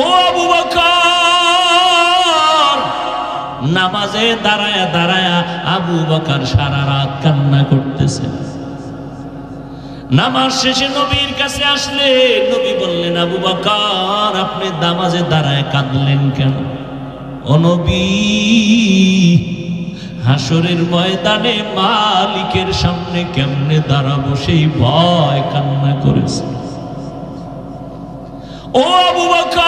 ও আবু বকর, নামাজে দাঁড়ায়া দাঁড়ায়া আবু বকর সারা রাত কান্না করতেছে। নামাজ শেষে নবীর কাছে আসলে নবী বললেন, আবু বকর আপনি নামাজে দাঁড়ায় কাঁদলেন কেন? ও নবী, হাসরের ময়দানে মালিকের সামনে কেমনে দাঁড়াবো সেই ভয় কান্না করেছে। ও আবু বকর,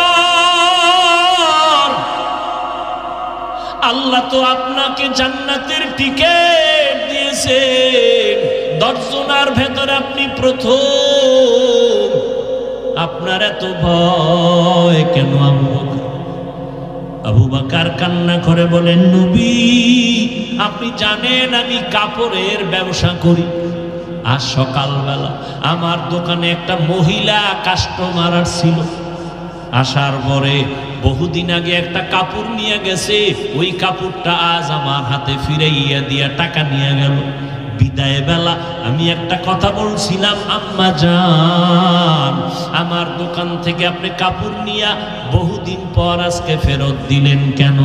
আল্লাহ তো আপনাকে জান্নাতের টিকেট দিয়েছেন, 10 জনের ভেতরে আপনি প্রথম, আপনার এত ভয় কেন আবু বকর? আবু বকর কান্না করে বলেন, নবী আপনি জানেন আমি কাপড়ের ব্যবসা করি। আজ সকালবেলা আমার দোকানে একটা মহিলা কাস্টমার আসছিল। আসার পরে বহুদিন আগে একটা কাপড় নিয়ে গেছে, ওই কাপড়টা আজ আমার হাতে ফিরাইয়া দিয়া টাকা নিয়ে গেল। বিদায় বেলা আমি একটা কথা বলছিলাম, আম্মা জান আমার দোকান থেকে আপনি কাপড় নিয়ে বহুদিন পর আজকে ফেরত দিলেন কেন?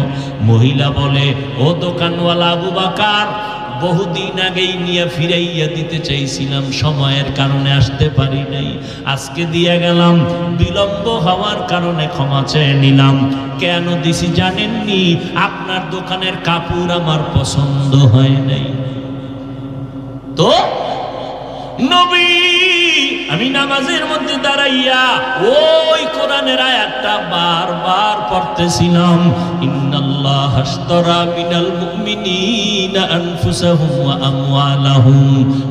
মহিলা বলে, ও দোকানওয়ালা আবু বকর, বহুদিন আগেই নিয়ে ফিরাইয়া দিতে চাইছিলাম, সময়ের কারণে আসতে পারি নাই, আজকে দিয়ে গেলাম, বিলম্ব হওয়ার কারণে ক্ষমা চেয়ে নিলাম। কেন দিছি জানেননি? আপনার দোকানের কাপড় আমার পছন্দ হয় নাই। তো নবী আমি নামাজের মধ্যে দাঁড়াইয়া ওই কোরআনের আয়াতটা বারবার পড়তেছিলাম, ইন্নাল্লাহ আশতারা মিনাল মুমিনিনা আনফুসাহুম ওয়া আমওয়ালাহুম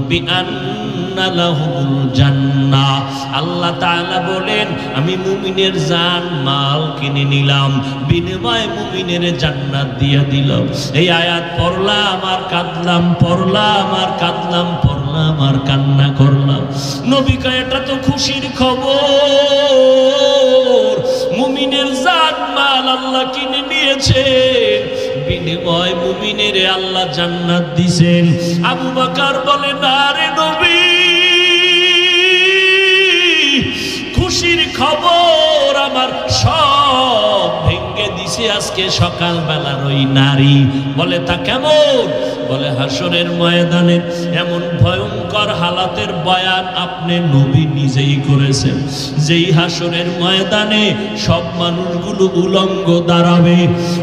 বিআন্না লাহুমুল জান্নাহ। আল্লাহ তাআলা বলেন, আমি মুমিনের জান মাল কিনে নিলাম, বিনিময়ে মুমিনের জান্নাত দিয়ে দিলাম। এই আয়াত পড়লাম আর কাঁদলাম, পড়লাম আর কাঁদলাম, পড়লাম আর কান্না করলাম। নবী কয়, এটা তো খুশির খবর, মুমিনের জান মাল আল্লাহ কিনে নিয়েছেন, বিনিময় মুমিনের আল্লাহ জান্নাত দিবেন। আবু বকর বলে, না রে নবী, খুশির খবর আমার সব ভেঙে দিছে আজকে সকালবেলার ওই নারী। বলে, তা কেমন? বলে, হাসরের ময়দানে এমন ভয়ঙ্কর হালাতের বয়ান আপনি নবী নিজেই করেছেন, যেই হাসরের ময়দানে সব মানুষগুলো উলঙ্গ দাঁড়াবে,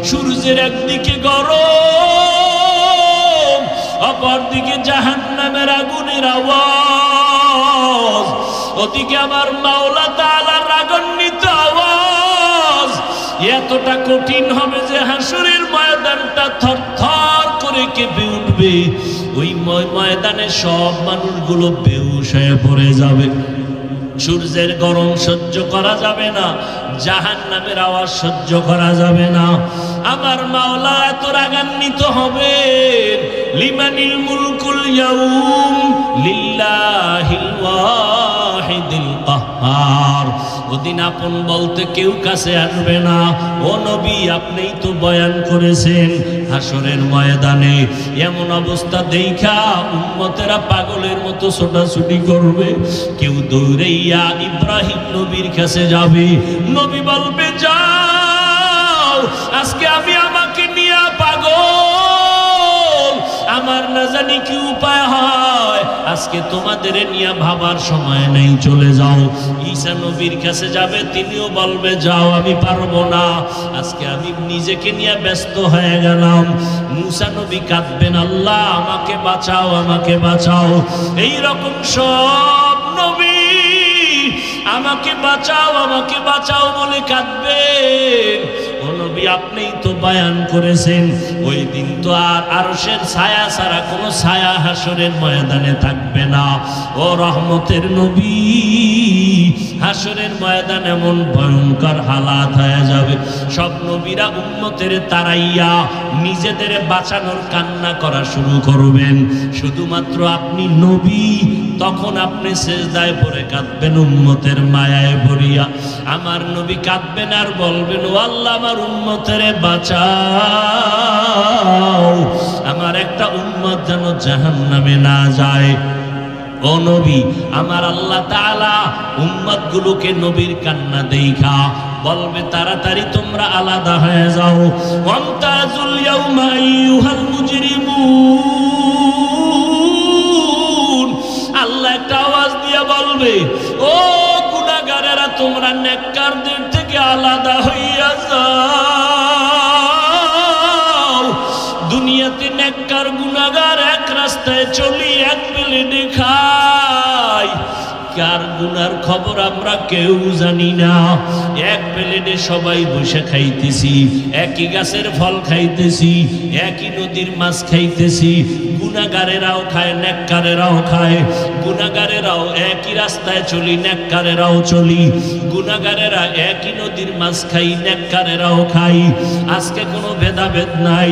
সূর্যের একদিকে গরম, অপরদিকে জাহান্নামের আগুনের আওয়াজ, ওদিকে আমার মাওলা তাআলার রাগান্বিত আওয়াজ। এতটা কঠিন হবে যে হাসরের ময়দানটা থরথর করে কেঁপে উঠবে। ওই ময়দানে সব মানুষগুলো বেহুশ হয়ে পড়ে যাবে। সূর্যের গরম সহ্য করা যাবে না, জাহান্নামের আওয়াজ সহ্য করা যাবে না। আমার মাওলা এত রাগান্বিত হবে, লিমানিল মুলকুল ইয়াউম লিল্লাহিল ওয়াহিদিল কাহ্হার। ওদিন আপন বলতে কেউ কাছে আসবে না। ও নবী, আপনিই তো বয়ান করেছেন হাসরের ময়দানে এমন অবস্থা দেখা উম্মতেরা পাগলের মতো ছোটাছুটি করবে, কেউ দৌড়াইয়া ইব্রাহিম নবীর কাছে যাবে। নবী বলবে, যাও, আজকে আমি আমাকে নিয়ে পাগল, আমার না জানি কি উপায় হয়, আজকে তোমাদের নিয়ে ভাবার সময় নেই, চলে যাও। ঈসা নবীর কাছে যাবে, তিনিও বলবে, যাও, আমি পারবো না, আজকে আমি নিজেকে নিয়ে ব্যস্ত হয়ে গেলাম। মুসা নবী কাঁদবেন, আল্লাহ আমাকে বাঁচাও, আমাকে বাঁচাও। এই রকম সব নবী আমাকে বাঁচাও, আমাকে বাঁচাও বলে কাঁদবেন। ও নবী, আপনিই তো বয়ান করেছেন ওই দিন তো আর আরশের ছায়া ছাড়া কোনো ছায়া হাসরের ময়দানে থাকবে না। ও রহমতের নবী, হাসরের ময়দান এমন ভয়ঙ্কর হালাত হয়ে যাবে, সব নবীরা উম্মতের তারাইয়া নিজেদের বাঁচানোর কান্না করা শুরু করবেন। শুধুমাত্র আপনি নবী, তখন আপনি সেজদায় পড়ে কাঁদবেন উম্মতের মায়ায় ভরিয়া। আমার নবী কাঁদবেন আর বলবেন, ও আল্লাহ, আমার উম্মতের বাঁচাও, আমার একটা উম্মত যেন জাহান্নামে না যায়। ও নবী, আমার আল্লাহ তাআলা উম্মতগুলোকে নবীর কান্না দেখা বলবে তাড়াতাড়ি তোমরা আলাদা হয়ে যাও। ওয়ামতাজুল ইয়াউমা আইয়ুহাল মুজরিমুন, আল্লাহ একটা আওয়াজ দিয়ে বলবে, ও গুনাহগারেরা তোমরা নেককারদের থেকে আলাদা হইয়া যাও। দুনিয়াতে নেককার গুনাহগার এক রাস্তায় চলি, এক প্লেটে খাই, কার গুনার খবর আমরা কেউ জানি না। এক প্লেটে সবাই বসে খাইতেছি, একই গাছের ফল খাইতেছি, একই নদীর মাছ খাইতেছি। গুনাহগারেরাও খায়, নেককারেরাও খায়। গুনাহগারেরাও একই রাস্তায় চলি, নেককারেরাও চলি। গুনাহগারেরা একই নদীর মাছ খাই, নেককারেরাও খাই। আজকে কোনো ভেদাভেদ নাই।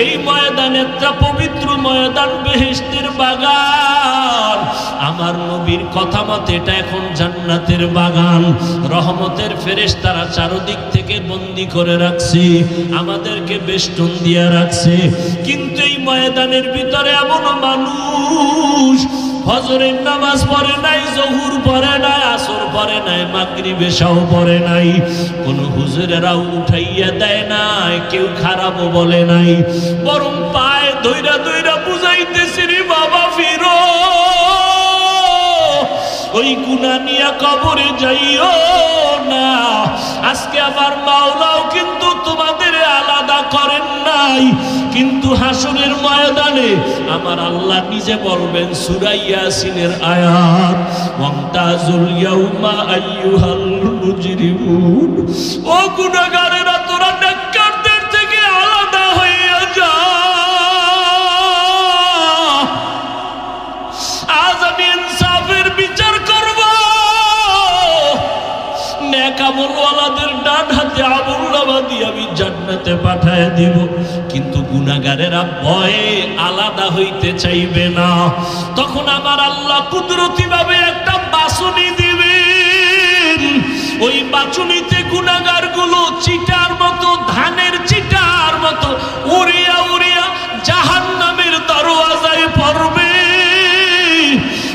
এই ময়দানে একটা পবিত্র ময়দান, বেহেশতের বাগান। আমার নবীর কথা মতে এটা এখন জান্নাতের বাগান। রহমতের ফেরেশতারা চারদিক থেকে বন্দী করে রাখছে, আমাদেরকে বেষ্টন দিয়ে রাখছে। কিন্তু এই ময়দানের ভিতরে এমন মানুষ ফজরের নামাজ পড়ে নাই, জোহর পড়ে নাই, আসর পড়ে নাই, মাগরিব এশাও পড়ে নাই। কোন হুজুরেরাও উঠাইয়া দেয় নাই, কেউ খারাপও বলে নাই, বরং পায়ে ধইরা ধইরা বুঝাইতেছে, রে বাবা ফিরো, ওই গুনাহ নিয়া কবরে যাইও না। আজকে আমার মাওলাও কিন্তু তোমাদের আলাদা করেন নাই, কিন্তু হাসরের ময়দানে আমার আল্লাহ নিজে বলবেন, সূরা ইয়াসিনের আয়াত, ওয়ামতাজুল ইয়াউমা আইয়ুহাল মুজরিমুন, ও গুনাহগারেরা তোরা নেককারদের থেকে আলাদা হইয়া যা। আজ আমি ইনসাফের বিচার করব, নেক আমলওয়ালাদের ডান হাতে আমলনামা দিয়ে আমি জান্নাতে পাঠায় দিব। কিন্তু গুনাহগারেরা ভয়ে আলাদা হইতে চাইবে না। তখন আমার আল্লাহ কুদরতি ভাবে একটা বাছুনি দিবেন। ওই বাছুনিতে গুনাহগার গুলো চিটার মতো, ধানের চিটার মতো উড়িয়া উড়িয়া জাহান্নামের দরওয়াজায় পড়বে।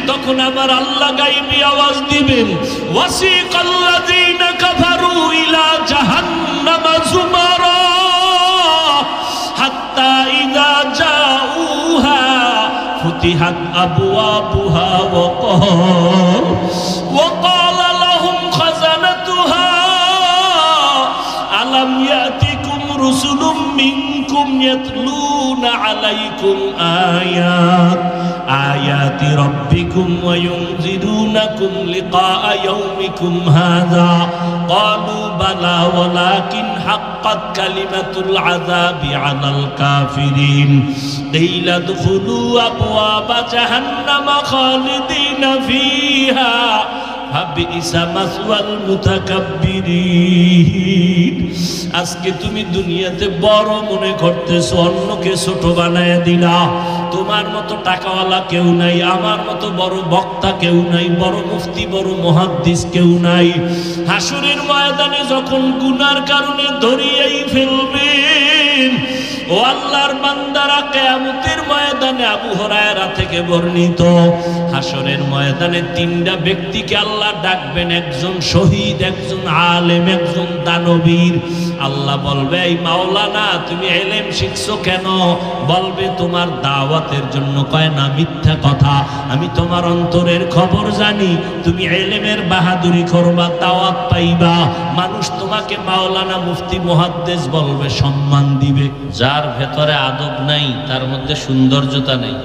তখন আমার আল্লাহ গায়বী আওয়াজ দিবেন, ওয়াসিকাল্লাযীনা কাফারু ইলা জাহান্নামা যুমারা হাত্তা ইযা জাউহা ফুতিহাত আবওয়াবুহা ওয়া ক্বালা লাহুম খাযানাতুহা আলাম ইয়াতিকুম রুসুলুম মিনকুম ইয়াতলুনা আলাইকুম আয়াতি রাব্বিকুম ওয়া ইউনযিরুনাকুম লিকাআ ইয়াউমিকুম হাযা ক্বালু বালা ওয়ালাকিন হাক্কাত কালিমাতুল আযাবি আলাল কাফিরিন কিলা দুখুলু আবওয়াবা জাহান্নামা খালিদিনা ফিহা ফাবিইসা মাসওয়াল মুতাকাব্বিরিন। আজকে তুমি দুনিয়াতে বড় মনে করতেছো, অন্যকে ছোট বানায় দিলা। তোমার মতো টাকাওয়ালা কেউ নাই, আমার মতো বড় বক্তা কেউ নাই, বড় মুফতি, বড় মুহাদ্দিস কেউ নাই। হাসরের ময়দানে যখন গুনার কারণে ধরিয়েই ফেলবেন, ও আল্লাহর বান্দারা, কিয়ামতের ময়দানে আবু হুরায়রা থেকে বর্ণিত, হাসরের ময়দানে তিনটা ব্যক্তিকে আল্লাহ ডাকবেন, একজন শহীদ, একজন আলেম, একজন দানবীর। আল্লাহ বলবে, এই মাওলানা তুমি ইলম শিখছো কেন? বলবে তোমার দাওয়াতের জন্য। কয় না, মিথ্যা কথা, আমি তোমার অন্তরের খবর জানি। তুমি ইলমের বাহাদুরি করবা, দাওয়াত পাইবা, মানুষ তোমাকে মাওলানা, মুফতি, মুহাদ্দিস বলবে, সম্মান দিবে। যার ভেতরে আদব নাই তার মধ্যে সৌন্দর্যতা নেই।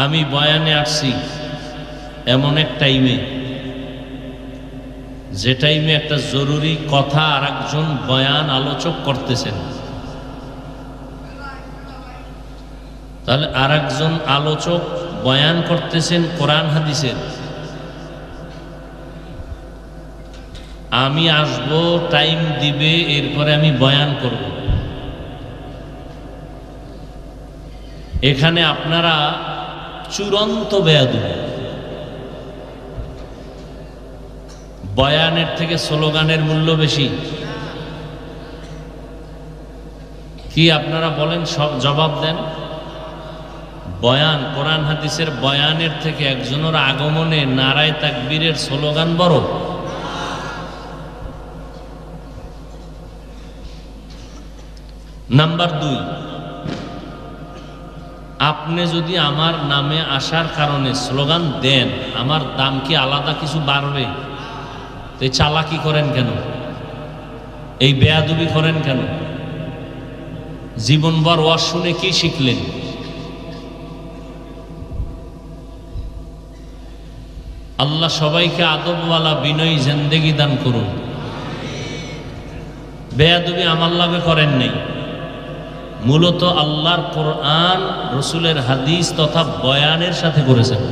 আমি বয়ানে আসছি এমন এক টাইমে, যে টাইমে একটা জরুরি কথা আর একজন বয়ান আলোচক করতেছেন। তাহলে আর একজন আলোচক বয়ান করতেছেন কোরআন হাদিসের। আমি আসব, টাইম দিবে, এরপরে আমি বয়ান করব। এখানে আপনারা চূড়ান্ত বেয়াদব। বয়ানের থেকে স্লোগানের মূল্য বেশি। কি আপনারা বলেন, সব জবাব দেন। বয়ান, কোরআন হাদিসের বয়ানের থেকে একজনের আগমনে নারায়ে তাকবীরের স্লোগান বড়? নাম্বার 2, আপনি যদি আমার নামে আসার কারণে স্লোগান দেন, আমার দাম কি আলাদা কিছু বাড়বে? তো এই চালাকি করেন কেন? এই বেয়াদবি করেন কেন? জীবনভর ওয়াজ শুনে কি শিখলেন? আল্লাহ সবাইকে আদবওয়ালা বিনয়ী জিন্দেগি দান করুন। বেয়াদবি আমার লাগে করেন নাই, মূলত আল্লাহর কোরআন, রসুলের হাদিস তথা বয়ানের সাথে করেছেন।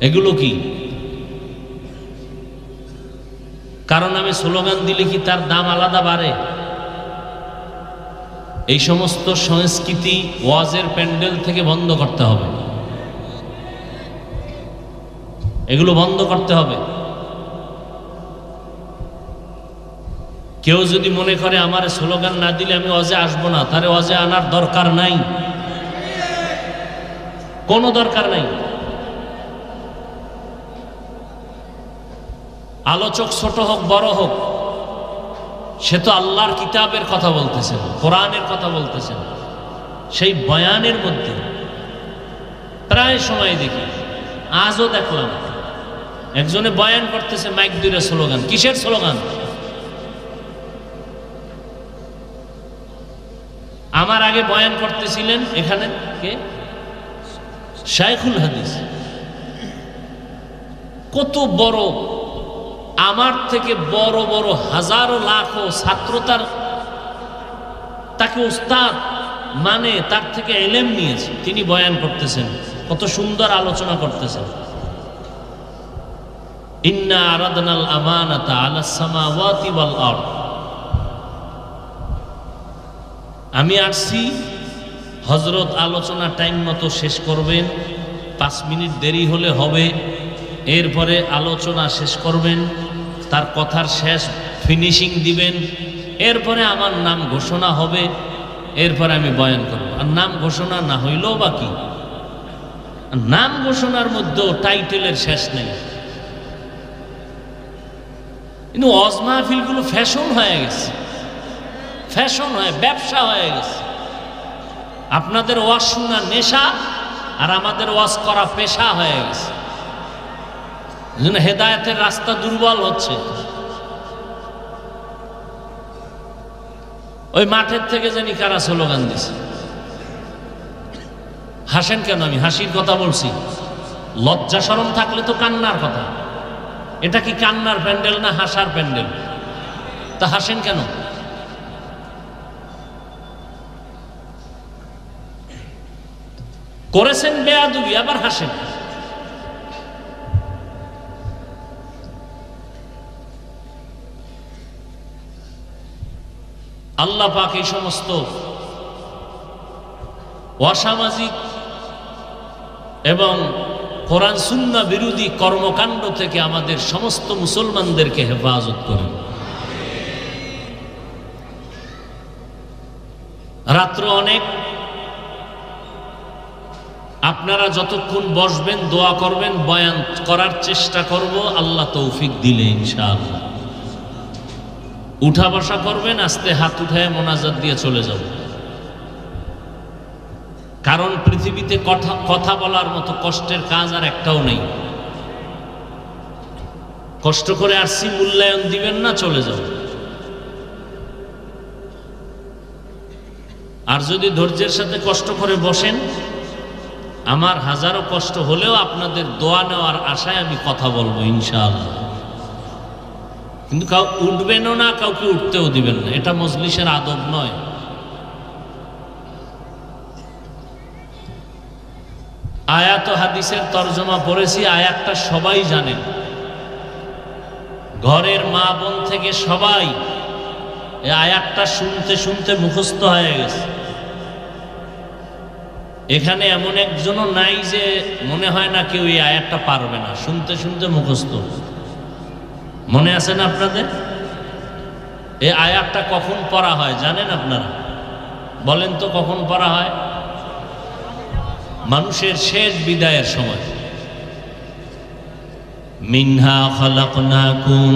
এগুলো কি? কারণ আমি স্লোগান দিলে কি তার দাম আলাদা বাড়ে? এই সমস্ত সংস্কৃতি ওয়াজের প্যান্ডেল থেকে বন্ধ করতে হবে, এগুলো বন্ধ করতে হবে। কেউ যদি মনে করে আমার স্লোগান না দিলে আমি ওয়াজে আসবো না, তারে ওয়াজে আনার দরকার নাই, কোনো দরকার নাই। আলোচক ছোট হোক বড় হোক, সে তো আল্লাহর কিতাবের কথা বলতেছেন, কোরআনের কথা বলতেছেন। সেই বয়ানের মধ্যে প্রায় সময় দেখি, আজও দেখলাম একজনে বয়ান করতেছে, মাইক দূরে স্লোগান। কিসের স্লোগান? আমার আগে বয়ান করতেছিলেন এখানে কে? শাইখুল হাদিস। কত বড়, আমার থেকে বড় বড় হাজারো লাখো ছাত্র তাকে উস্তাদ মানে, তার থেকে ইলম নিয়েছে, তিনি বয়ান করতেছেন, কত সুন্দর আলোচনা করতেছেন। ইন্না আরাদনাল আমানাতা আলাস সামাওয়াতি ওয়াল আরদ। আমি আসছি, হযরত আলোচনা টাইম মতো শেষ করবেন, 5 মিনিট দেরি হলে হবে, এরপরে আলোচনা শেষ করবেন, তার কথার শেষ ফিনিশিং দিবেন, এরপরে আমার নাম ঘোষণা হবে, এরপরে আমি বয়ান করব। আর নাম ঘোষণা না হইলেও বাকি, নাম ঘোষণার মধ্যেও টাইটেলের শেষ নেই। কিন্তু ওয়াজ মাহফিলগুলো ফ্যাশন হয়ে গেছে, ফ্যাশন হয়ে ব্যবসা হয়ে গেছে। আপনাদের ওয়াজ শোনা নেশা, আর আমাদের ওয়াজ করা পেশা হয়ে গেছে। এজন্য হেদায়েতের রাস্তা দুর্বল হচ্ছে। ওই মাঠের থেকে জানি কারা স্লোগান দিছে। হাসেন কেন? আমি হাসির কথা বলছি। লজ্জা শরম থাকলে তো কান্নার কথা। এটা কি কান্নার প্যান্ডেল না হাসার প্যান্ডেল? তা হাসেন কেন? করেছেন বেয়াদবি, আবার হাসেন। আল্লাহ পাক এই সমস্ত অসামাজিক এবং কোরআন সুন্নাহ বিরোধী কর্মকাণ্ড থেকে আমাদের সমস্ত মুসলমানদেরকে হেফাজত করেন। রাত্র অনেক, আপনারা যতক্ষণ বসবেন দোয়া করবেন, বয়ান করার চেষ্টা করব, আল্লাহ তৌফিক দিলে ইনশাআল্লাহ। উঠা বসা করবেন, আস্তে হাত উঠায় মোনাজাত দিয়ে চলে যাব। কারণ পৃথিবীতে কথা বলার মতো কষ্টের কাজ আর একটাও নেই। কষ্ট করে আসছি, মূল্যায়ন দিবেন না, চলে যাব। আর যদি ধৈর্যের সাথে কষ্ট করে বসেন, আমার হাজারো কষ্ট হলেও আপনাদের দোয়া নেওয়ার আশায় আমি কথা বলবো ইনশাআল্লাহ। কিন্তু কাউ উঠবেনও না, কাউকে উঠতেও দিবেন না, এটা মজলিসের আদব নয়। আয়াত ও হাদিসের তরজমা পড়েছি, আয়াতটা সবাই জানেন, ঘরের মা বোন থেকে সবাই এই আয়াতটা শুনতে শুনতে মুখস্থ হয়ে গেছে। এখানে এমন একজনও নাই যে মনে হয় না কেউ এই আয়াতটা পারবে না, শুনতে শুনতে মুখস্থ। মনে আছে না আপনাদের? এই আয়াতটা কখন পড়া হয় জানেন আপনারা? বলেন তো কখন পড়া হয়? মানুষের শেষ বিদায়ের সময়। মিনহা খালাকনাকুম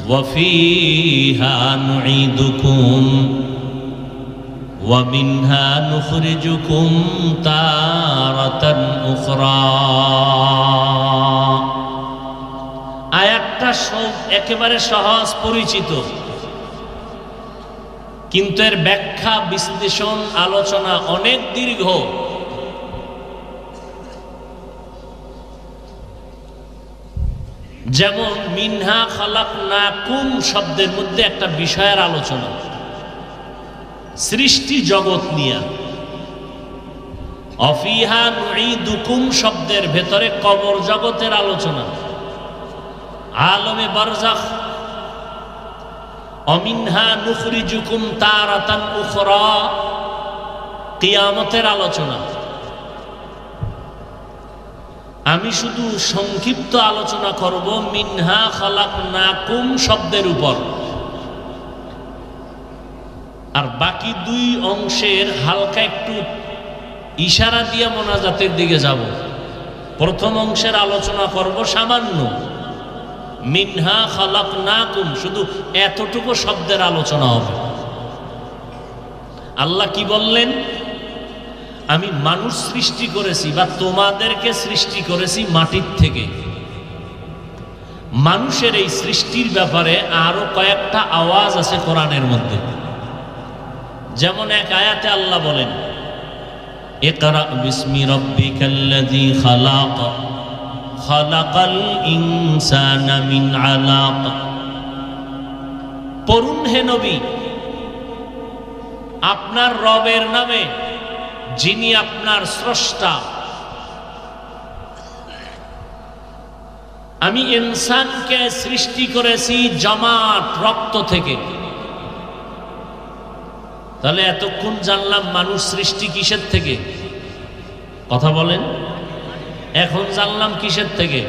ওয়া ফীহা নুঈদুকুম ওয়া মিনহা নুখরিজুকুম তারাতান উখরা। আয়াতটা একেবারে সহজ পরিচিত, কিন্তু এর ব্যাখ্যা বিশ্লেষণ আলোচনা অনেক দীর্ঘ। যেমন মিনহা খালাকনাকুম শব্দের মধ্যে একটা বিষয়ের আলোচনা, সৃষ্টি জগৎ নিয়ে। অফিহা নুঈদুকুম শব্দের ভেতরে কবর জগতের আলোচনা, আলমে বারজাখ। অমিনহা নুখরিজুকুম তারাতান উখরা কিয়ামতের আলোচনা। আমি শুধু সংক্ষিপ্ত আলোচনা করব মিনহা খালাকনাকুম শব্দের উপর, আর বাকি দুই অংশের হালকা একটু ইশারা দিয়ে মোনাজাতের দিকে যাব। প্রথম অংশের আলোচনা করব সামান্য, মিনহা খালাকনাকুম শুধু এতটুকু শব্দের আলোচনা হবে। আল্লাহ কি বললেন? আমি মানুষ সৃষ্টি করেছি বা তোমাদেরকে সৃষ্টি করেছি মাটির থেকে। মানুষের এই সৃষ্টির ব্যাপারে আরো কয়েকটা আওয়াজ আছে কোরআনের মধ্যে। যেমন এক আয়াতে আল্লাহ বলেন, ইকরা বিসমি রাব্বিকাল্লাযী খালাক খালাকাল ইনসানা মিন আলাক। পড়ুন হে নবী আপনার রবের নামে, যিনি আপনার স্রষ্টা। আমি ইনসানকে সৃষ্টি করেছি জমাট রক্ত থেকে। তাহলে এতক্ষণ জানলাম মানুষ সৃষ্টি কিসের থেকে? কথা বলেন। এখন জানলাম কিসের থেকে?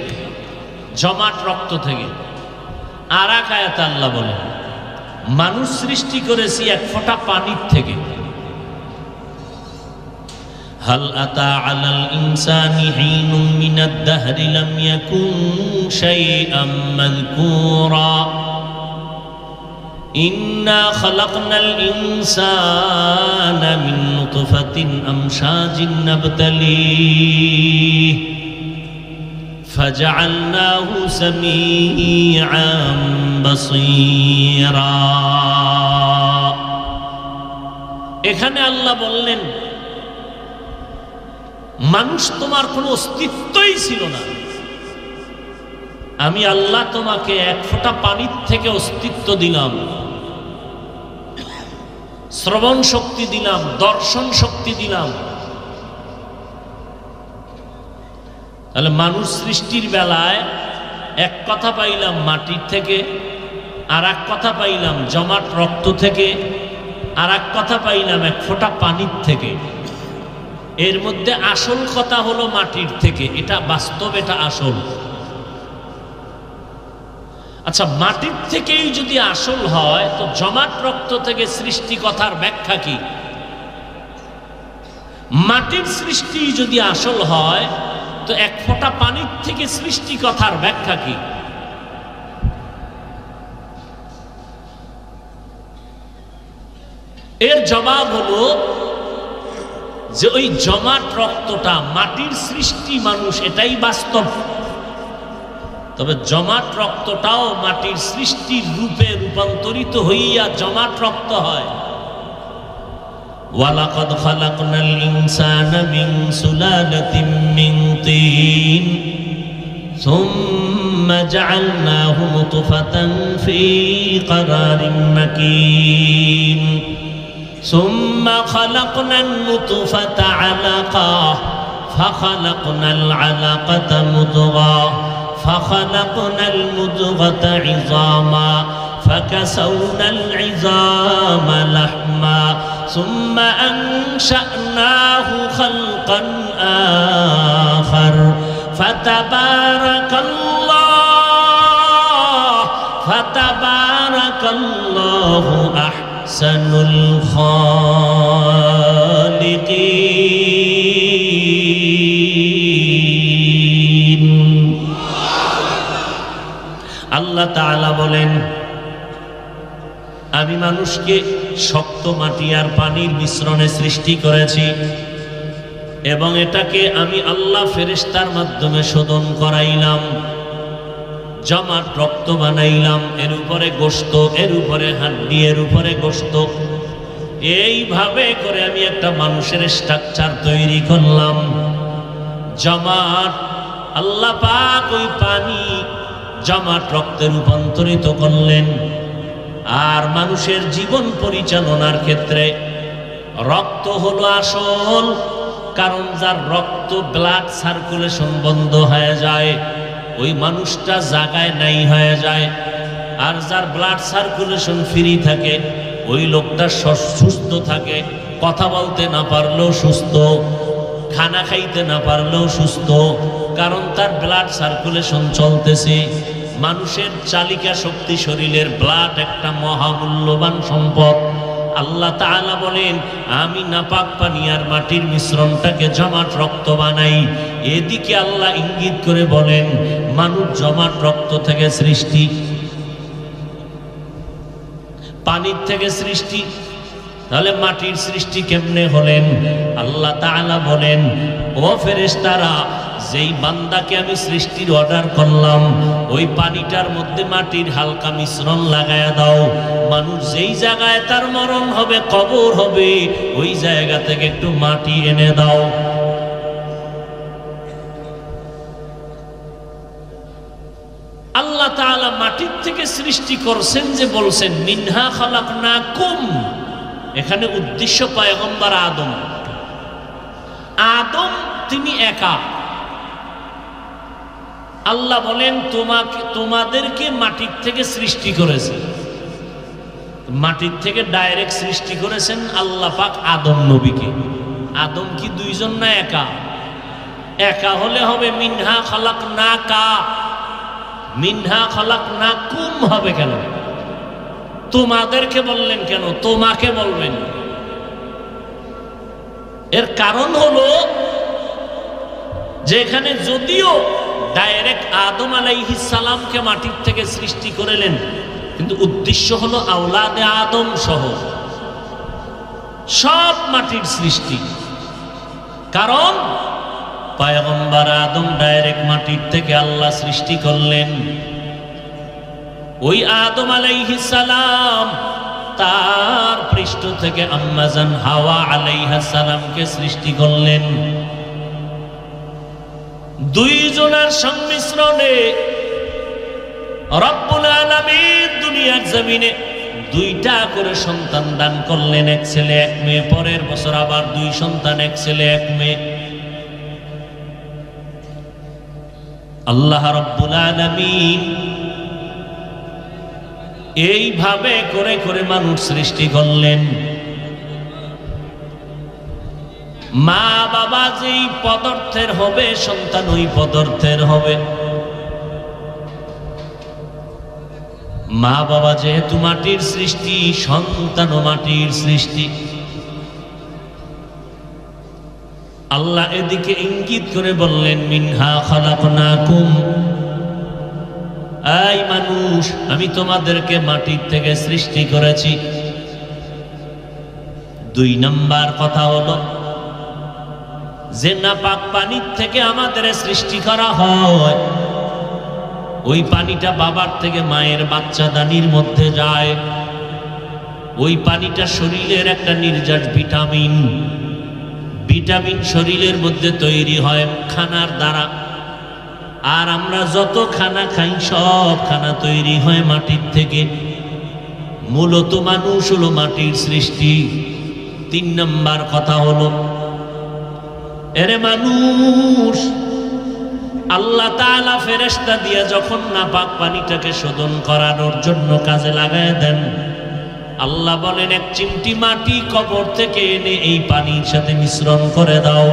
জমাট রক্ত থেকে। আর এক আয়াতে আল্লাহ বলেন, মানুষ সৃষ্টি করেছি এক ফোঁটা পানির থেকে। হাল আতা আলাল ইনসানি হিনুম মিনাদ দাহরি লাম ইয়াকুন শাইআম মাযকুরা ইন্না খালাকনাল ইনসানা মিন নুতফাতিন আমশাজিন নাবতালিহি ফাজআলনাহু সামিআন বাসীরা। এখানে আল্লাহ বললেন, মানুষ তোমার কোনো অস্তিত্বই ছিল না, আমি আল্লাহ তোমাকে এক ফোঁটা পানির থেকে অস্তিত্ব দিলাম, শ্রবণ শক্তি দিলাম, দর্শন শক্তি দিলাম। তাহলে মানুষ সৃষ্টির বেলায় এক কথা পাইলাম মাটির থেকে, আর এক কথা পাইলাম জমাট রক্ত থেকে, আর এক কথা পাইলাম এক ফোঁটা পানির থেকে। এর মধ্যে আসল কথা হলো মাটির থেকে, এটা বাস্তব, এটা আসল। আচ্ছা, মাটির থেকেই যদি আসল হয় তো জমাট রক্ত থেকে সৃষ্টি কথার ব্যাখ্যা কি? মাটির সৃষ্টি যদি আসল হয় তো এক ফোঁটা পানির থেকে সৃষ্টি কথার ব্যাখ্যা কি? এর জবাব হলো যে ওই জমাট রক্তটা মাটির সৃষ্টি মানুষ, এটাই বাস্তব। তবে জমাট রক্তটাও মাটির সৃষ্টির রূপে রূপান্তরিত হইয়া জমাট রক্ত হয়। ওয়ালাকাদ খালাকনাল ইনসানা মিন সুলালাতিন মিন তিন সুম্মা জাআলনাহু নুতফাতান ফি ক্বারারিন মাকিন সুম্মা খালাকনান নুতফাতা আলাকা ফাখালাকনাল আলাকাতা মুদগা فخلقنا المضغة عظاما فكسونا العظام لحما ثم أنشأناه خلقا آخر فتبارك الله أحسن الخالقين. আল্লাহ তাআলা বলেন, আমি মানুষকে শক্ত মাটি আর পানির মিশ্রণে সৃষ্টি করেছি এবং এটাকে আমি আল্লাহ ফেরেশতার মাধ্যমে শোধন করাইলাম, জমাট রক্ত বানাইলাম, এর উপরে গোশত, এর উপরে হাড্ডি, এর উপরে গোশত, এইভাবে করে আমি একটা মানুষের স্ট্রাকচার তৈরি করলাম। জমাট আল্লাহ পাক ওই পানি জমাট রক্তে রূপান্তরিত করলেন। আর মানুষের জীবন পরিচালনার ক্ষেত্রে রক্ত হলো আসল, কারণ যার রক্ত ব্লাড সার্কুলেশন বন্ধ হয়ে যায় ওই মানুষটা জায়গায় নাই হয়ে যায়, আর যার ব্লাড সার্কুলেশন ফ্রি থাকে ওই লোকটা সুস্থ থাকে, কথা বলতে না পারলেও সুস্থ, খানা খাইতে না পারলেও সুস্থ, কারণ তার ব্লাড সার্কুলেশন চলতেছে। মানুষের চালিকা শক্তি, শরীরের ব্লাড একটা মহামূল্যবান সম্পদ। আল্লাহ তাআলা বলেন, আমি নাপাক পানি আর মাটির মিশ্রণটাকে জমাট রক্ত বানাই। এদিকে আল্লাহ ইঙ্গিত করে বলেন, মানুষ জমাট রক্ত থেকে সৃষ্টি, পানির থেকে সৃষ্টি, তাহলে মাটির সৃষ্টি কেমনে হলেন? আল্লাহ তাআলা বলেন, ও ফেরেশতারা, যেই বান্দাকে আমি সৃষ্টির অর্ডার করলাম ওই পানিটার মধ্যে মাটির হালকা মিশ্রণ লাগায়া দাও। মানুষ যেই জায়গায় তার মরণ হবে, কবর হবে, ওই জায়গা থেকে একটু মাটি এনে দাও। আল্লাহ তাআলা মাটির থেকে সৃষ্টি করছেন, যে বলছেন মিনহা খালাকনাকুম, এখানে উদ্দেশ্য পয়গম্বর আদম। আদম তিনি একা। আল্লাহ বলেন, তোমাদেরকে মাটির থেকে সৃষ্টি করেছে। মাটির থেকে ডাইরেক্ট সৃষ্টি করেছেন আল্লাহ পাক আদম নবীকে। আদম কি দুইজন না একা? একা হলে হবে মিনহা খালাকনাকা, মিনহা খালাকনাকুম হবে কেন? তোমাদেরকে বললেন কেন? তোমাকে বলবেন। এর কারণ হলো যে এখানে যদিও ডাইরেক্ট আদম আলাইহিস সালামকে মাটির থেকে সৃষ্টি করলেন, কিন্তু উদ্দেশ্য হলো আওলাদে আদম সহ সব মাটির সৃষ্টি। কারণ পয়গম্বর আদম ডাইরেক্ট মাটির থেকে আল্লাহ সৃষ্টি করলেন। ওই আদম আলাইহিস সালাম তার পৃষ্ঠ থেকে আম্মাজান হাওয়া আলাইহিস সালামকে সৃষ্টি করলেন। দুইজনের সংমিশ্রণে রব্বুল আলামিন দুনিয়ার জমিনে দুইটা করে সন্তান দান করলেন, এক ছেলে এক মেয়ে। পরের বছর আবার দুই সন্তান, এক ছেলে এক মেয়ে। আল্লাহ রব্বুল আলামিন এইভাবে করে করে মানুষ সৃষ্টি করলেন। মা বাবা যেই পদার্থের হবে, সন্তান ওই পদার্থের হবে। মা বাবা যেহেতু মাটির সৃষ্টি, সন্তানও মাটির সৃষ্টি। আল্লাহ এদিকে ইঙ্গিত করে বললেন, মিনহা খালাকনাকুম, এই মানুষ, আমি তোমাদেরকে মাটির থেকে সৃষ্টি করেছি। দুই নাম্বার কথা হলো যে নাপাক পানির থেকে আমাদের সৃষ্টি করা হয়, ওই পানিটা বাবার থেকে মায়ের বাচ্চাদানির মধ্যে যায়। ওই পানিটা শরীরের একটা নির্যাস ভিটামিন। ভিটামিন শরীরের মধ্যে তৈরি হয় খানার দ্বারা। আর আমরা যত খানা খাই সব খানা তৈরি হয় মাটির থেকে। মূলত মানুষ হলো মাটির সৃষ্টি। তিন নাম্বার কথা হলো, এরে মানুষ, আল্লাহ তাআলা ফেরেশতা দিয়ে যখন নাপাক পানিটাকে শোধন করানোর জন্য কাজে লাগায় দেন, আল্লাহ বলেন, এক চিমটি মাটি কবর থেকে এনে এই পানির সাথে মিশ্রণ করে দাও।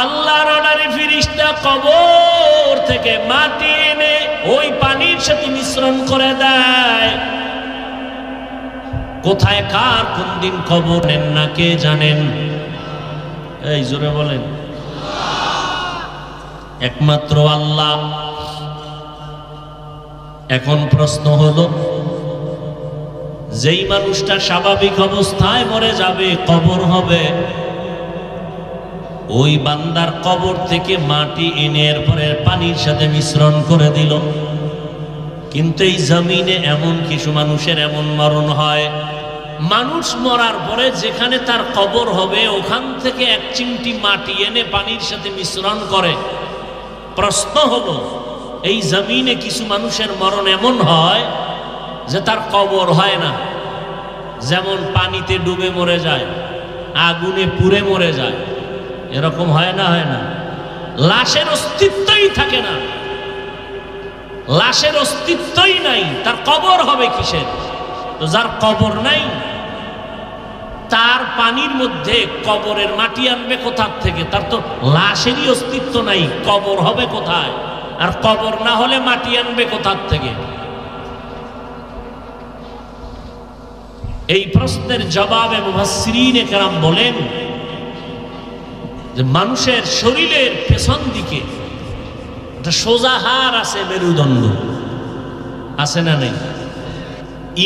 আল্লাহর অর্ডারে ফেরেশতা কবর থেকে মাটি এনে ওই পানির সাথে মিশ্রণ করে দেয়। কোথায় কার কোন দিন কবর নেন না কে জানেন। এই জোরে বলেন, একমাত্র আল্লাহ। এখন প্রশ্ন হলো, যেই মানুষটা স্বাভাবিক অবস্থায় মরে যাবে, কবর হবে, ওই বান্দার কবর থেকে মাটি এনে এরপরে পানির সাথে মিশ্রণ করে দিল। কিন্তু এই জমিনে এমন কিছু মানুষের এমন মরণ হয়, মানুষ মরার পরে যেখানে তার কবর হবে ওখান থেকে এক চিমটি মাটি এনে পানির সাথে মিশ্রণ করে। প্রশ্ন হলো, এই জমিনে কিছু মানুষের মরণ এমন হয় যে তার কবর হয় না, যেমন পানিতে ডুবে মরে যায়, আগুনে পুড়ে মরে যায়, এরকম হয় না? হয় না? লাশের অস্তিত্বই থাকে না, লাশের অস্তিত্বই নাই, তার কবর হবে কিসের? তো যার কবর নাই তার পানির মধ্যে কবরের মাটি আনবে কোথার থেকে? তার তো লাশেরই অস্তিত্ব নাই, কবর হবে কোথায়? আর কবর না হলে মাটি আনবে কোথার থেকে? এই প্রশ্নের জবাবে মুফাসসিরিনে কেরাম বলেন যে মানুষের শরীরের পেছন দিকে একটা সোজা হাড় আছে, মেরুদণ্ড আছে না নেই?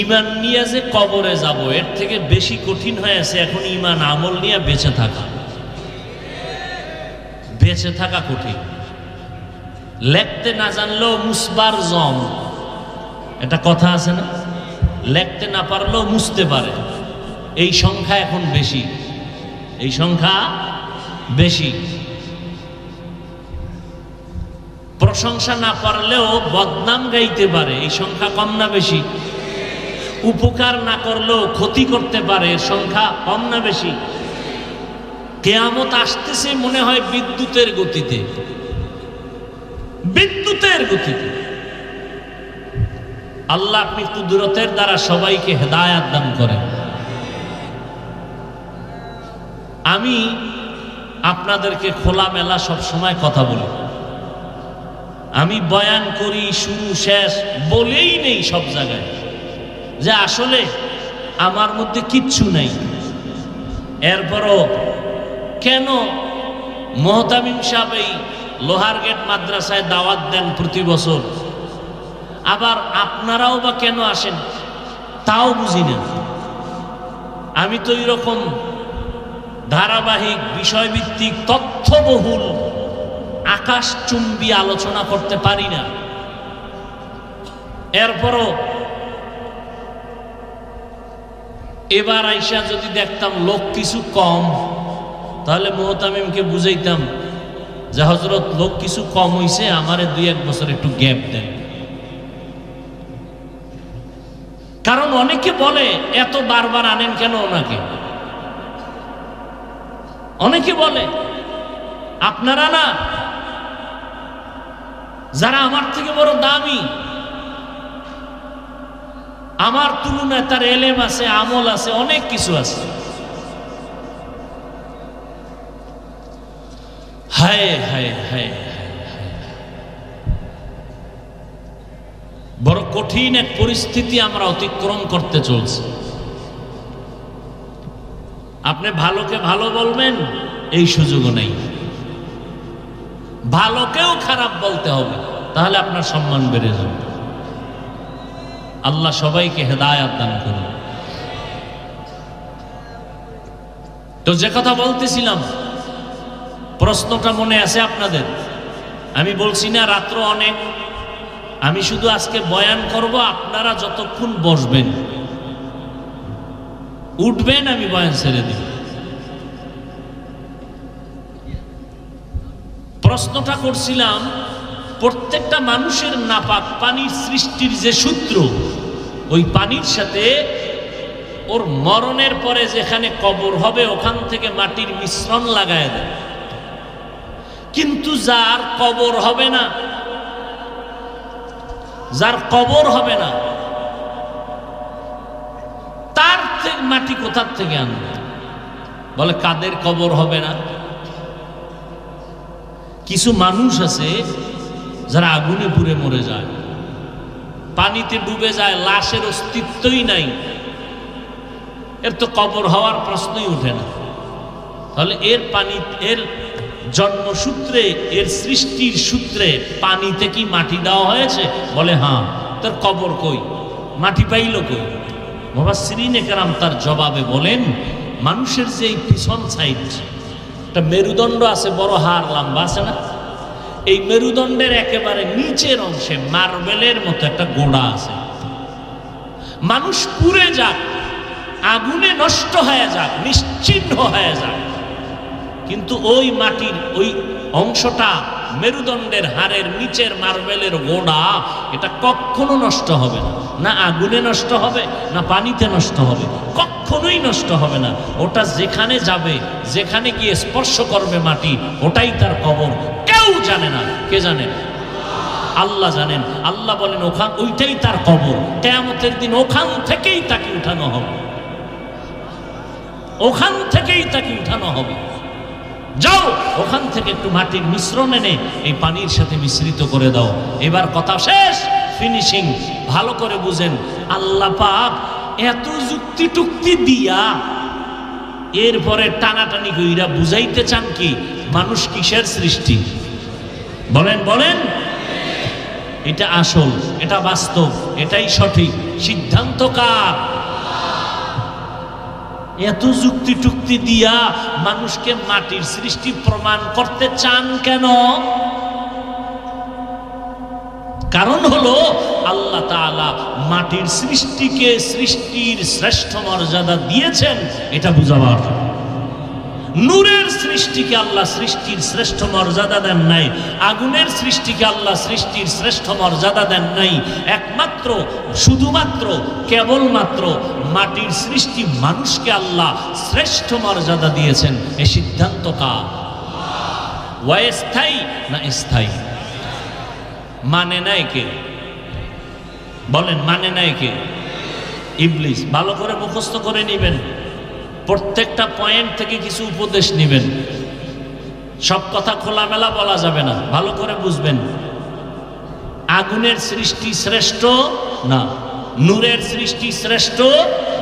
ঈমান নিয়ে যে কবরে যাব, এর থেকে বেশি কঠিন হয়ে আছে এখন ঈমান আমল নিয়ে বেঁচে থাকা। বেঁচে থাকা কঠিন। লেখতে না জানলেও মুসবার জম, এটা কথা আছে না? লেখতে না পারলেও মুছতে পারে। এই সংখ্যা এখন বেশি, এই সংখ্যা বেশি। প্রশংসা না পারলেও বদনাম গাইতে পারে, এই সংখ্যা কম না বেশি? উপকার না করলেও ক্ষতি করতে পারে, সংখ্যা কম না বেশি? কিয়ামত আসতেছে মনে হয় বিদ্যুতের গতিতে, বিদ্যুতের গতিতে। আল্লাহ আপনি কুদরতের দ্বারা সবাইকে হেদায়েত দান করেন। আমি আপনাদেরকে খোলামেলা সব সময় কথা বলি, আমি বয়ান করি, শুরু শেষ বলেই নেই সব জায়গায় যে আসলে আমার মধ্যে কিচ্ছু নেই। এরপরও কেন মুহতামিম সাহেব এই লোহার গেট মাদ্রাসায় দাওয়াত দেন প্রতি বছর, আবার আপনারাও বা কেন আসেন তাও বুঝি না। আমি তো এরকম ধারাবাহিক বিষয়ভিত্তিক তথ্যবহুল আকাশচুম্বী আলোচনা করতে পারি না। এরপরও এবার আইসা যদি দেখতাম লোক কিছু কম, তাহলে মুহতামিমকে বুঝাইতাম যে হযরত লোক কিছু কম হইছে, আমারে 2-1 বছর একটু গ্যাপ দেন। কারণ অনেকে বলে এত বারবার আনেন কেন ওনাকে? অনেকে বলে আপনারা না, যারা আমার থেকে বড় দামি, আমার তুলনায় তার এলেম আছে, আমল আছে, অনেক কিছু আছে। হায় হায় হায়, বড় কঠিন এক পরিস্থিতি আমরা অতিক্রম করতে চলছি। আপনি ভালোকে ভালো বলবেন এই সুযোগও নেই, ভালোকেও খারাপ বলতে হবে, তাহলে আপনার সম্মান বেড়ে যাবে। আল্লাহ সবাইকে হেদায়েত দান করুন। তো যে কথা বলতেছিলাম, প্রশ্নটা মনে আছে আপনাদের? আমি বলছি না রাত্র অনেক, আমি শুধু আজকে বয়ান করব, আপনারা যতক্ষণ বসবেন, উঠবেন, আমি বয়ান ছেড়ে দিব। প্রশ্নটা করছিলাম, প্রত্যেকটা মানুষের নাপাক পানির সৃষ্টির যে সূত্র, ওই পানির সাথে ওর মরণের পরে যেখানে কবর হবে ওখান থেকে মাটির মিশ্রণ লাগায় দেয়। কিন্তু যার কবর হবে না, যার কবর হবে না, তার থেকে মাটি কোথার থেকে আনবে? বলে কাদের কবর হবে না? কিছু মানুষ আছে যারা আগুনে পুড়ে মরে যায়, পানিতে ডুবে যায়, লাশের অস্তিত্বই নাই, এর তো কবর হওয়ার প্রশ্নই ওঠে না। তাহলে এর পানি, এর জন্মসূত্রে, এর সৃষ্টির সূত্রে পানিতে কি মাটি দেওয়া হয়েছে? বলে হ্যাঁ। তার কবর কই? মাটি পাইল কই? মুফাসসিরিনে কেরাম তার জবাবে বলেন, মানুষের যে এই পিছন সাইড একটা মেরুদণ্ড আছে, বড় হাড় লম্বা আছে না, এই মেরুদণ্ডের একেবারে নিচের অংশে মার্বেলের মতো একটা গোড়া আছে। মানুষ পুড়ে যাক, আগুনে নষ্ট হয়ে যাক, নিশ্চিহ্ন হয়ে যাক, কিন্তু ওই মাটির ওই অংশটা, মেরুদণ্ডের হাড়ের নিচের মার্বেলের গোড়া, এটা কখনো নষ্ট হবে না। না আগুনে নষ্ট হবে, না পানিতে নষ্ট হবে, কখনোই নষ্ট হবে না। ওটা যেখানে যাবে, যেখানে গিয়ে স্পর্শ করবে মাটি, ওটাই তার কবর। কেউ জানে না। কে জানেন? আল্লাহ জানেন। আল্লাহ বলেন ওইটাই তার কবর। কিয়ামতের দিন ওখান থেকেই তাকে উঠানো হবে, ওখান থেকেই তাকে উঠানো হবে। যাও ওখান থেকে একটু মাটির মিশ্রণ এনে এই পানির সাথে মিশ্রিত করে দাও। এবার কথা শেষ, ফিনিশিং। ভালো করে বুঝেন, আল্লাহ পাক এত যুক্তি টুক্তি দিয়া এরপরে টানাটানি কইরা বুঝাইতে চান কি মানুষ কিসের সৃষ্টি? বলেন বলেন। এটা আসল, এটা বাস্তব, এটাই সঠিক। সিদ্ধান্ত কার? এত যুক্তি টুক্তি দিয়া মানুষকে মাটির সৃষ্টি প্রমাণ করতে চান কেন? কারণ হলো আল্লাহ তাআলা মাটির সৃষ্টিকে সৃষ্টির শ্রেষ্ঠ মর্যাদা দিয়েছেন, এটা বুঝাবার। নূরের সৃষ্টিকে আল্লাহ সৃষ্টির শ্রেষ্ঠ মর্যাদা দেন নাই, আগুনের সৃষ্টিকে আল্লাহ সৃষ্টির শ্রেষ্ঠ মর্যাদা দেন নাই। একমাত্র, শুধুমাত্র, কেবলমাত্র মাটির সৃষ্টি মানুষকে আল্লাহ শ্রেষ্ঠ মর্যাদা দিয়েছেন। এই সিদ্ধান্ত কার? অস্থায়ী না স্থায়ী? মানে নাই কে? বলেন, মানে নাই কে? ইবলিস। ভালো করে মুখস্থ করে নিবেন, প্রত্যেকটা পয়েন্ট থেকে কিছু উপদেশ নেবেন। সব কথা খোলামেলা বলা যাবে না, ভালো করে বুঝবেন। আগুনের সৃষ্টি শ্রেষ্ঠ না, নূরের সৃষ্টি শ্রেষ্ঠ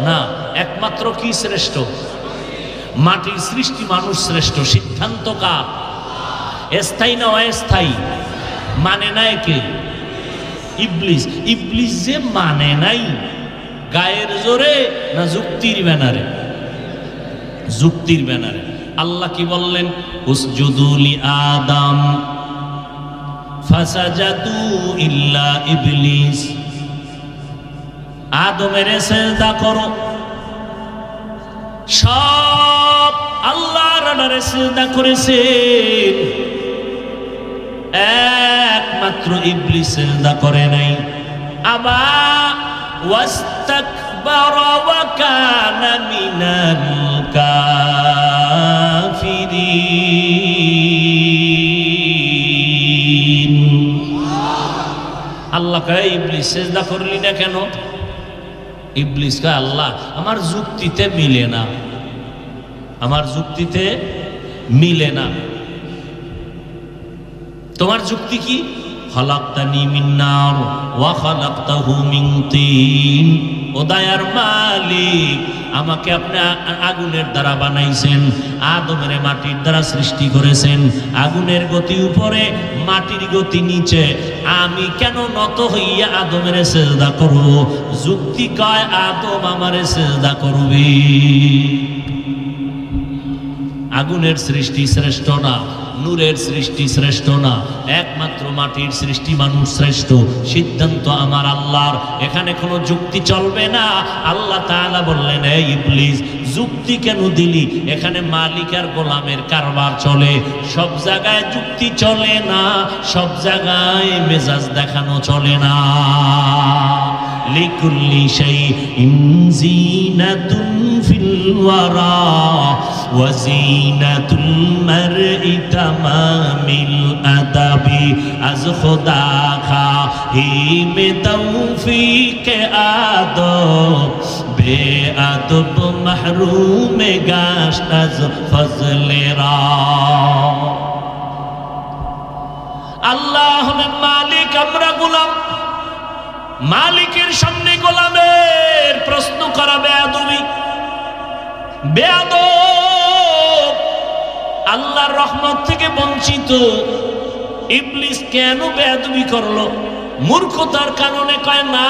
না, একমাত্র কি শ্রেষ্ঠ? মাটির সৃষ্টি মানুষ শ্রেষ্ঠ। সিদ্ধান্ত কার? স্থায়ী না অস্থায়ী? মানে নাই কে? ইবলিস। ইবলিস যে মানে নাই, গায়ের জোরে না যুক্তির ব্যানারে? যুক্তির ব্যানারে। আল্লাহ কি বললেন? উসজুদু লি আদম ফাসাজাদু ইল্লা ইবলিস। আদমের সিজদা করো। সব আল্লাহর আদারে সিজদা করেছে, একমাত্র ইবলিস সিজদা করে নাই। আবা ওয়াস্তাকবারা ওয়া কানা মিনাল কাফিরিন। আল্লাহ কয় ইবলিস সিজদা করলি না কেন? ইবলিস কয় আল্লাহ আমার যুক্তিতে মিলে না, আমার যুক্তিতে মিলে না। তোমার যুক্তি কি? খালাকতানি মিন নার ওয়া খালাকতাহু মিন তিন। ও দয়ার মালিক, আমাকে আপনি আগুনের দ্বারা বানাইছেন, আদমের মাটির দ্বারা সৃষ্টি করেছেন। আগুনের গতি উপরে, মাটির গতি নিচে, আমি কেন নত হইয়া আদমের সিজদা করব? যুক্তি কয় আদম আমারে সিজদা করবে। আগুনের সৃষ্টি শ্রেষ্ঠ না, নূরের সৃষ্টি শ্রেষ্ঠ না, একমাত্র মাটির সৃষ্টি মানুষ শ্রেষ্ঠ। সিদ্ধান্ত আমার আল্লাহর, এখানে কোনো যুক্তি চলবে না। আল্লাহ তাআলা বললেন, এই ইবলিস যুক্তি কেন দিলি? এখানে মালিক আর গোলামের কারবার চলে, সব জায়গায় যুক্তি চলে না, সব জায়গায় মেজাজ দেখানো চলে না। লিকুল্লি শাইইন জিনাতুন ফিল ওয়ারা ওয়া জিনাতুল মারই তামামিল আদাবি। আজ খোদা খাহিম তৌফিক আদব বে আদব মাহরুম গাশত আজ ফজলে রা। আল্লাহ হলেন মালিক, আমরা গোলাম। মালিকের সামনে গোলামের প্রশ্ন করা বেয়াদবি। বেয়াদব আল্লাহর রহমত থেকে বঞ্চিত। ইবলিস কেন বেয়াদবি করলো? মূর্খতার কারণে কয় না,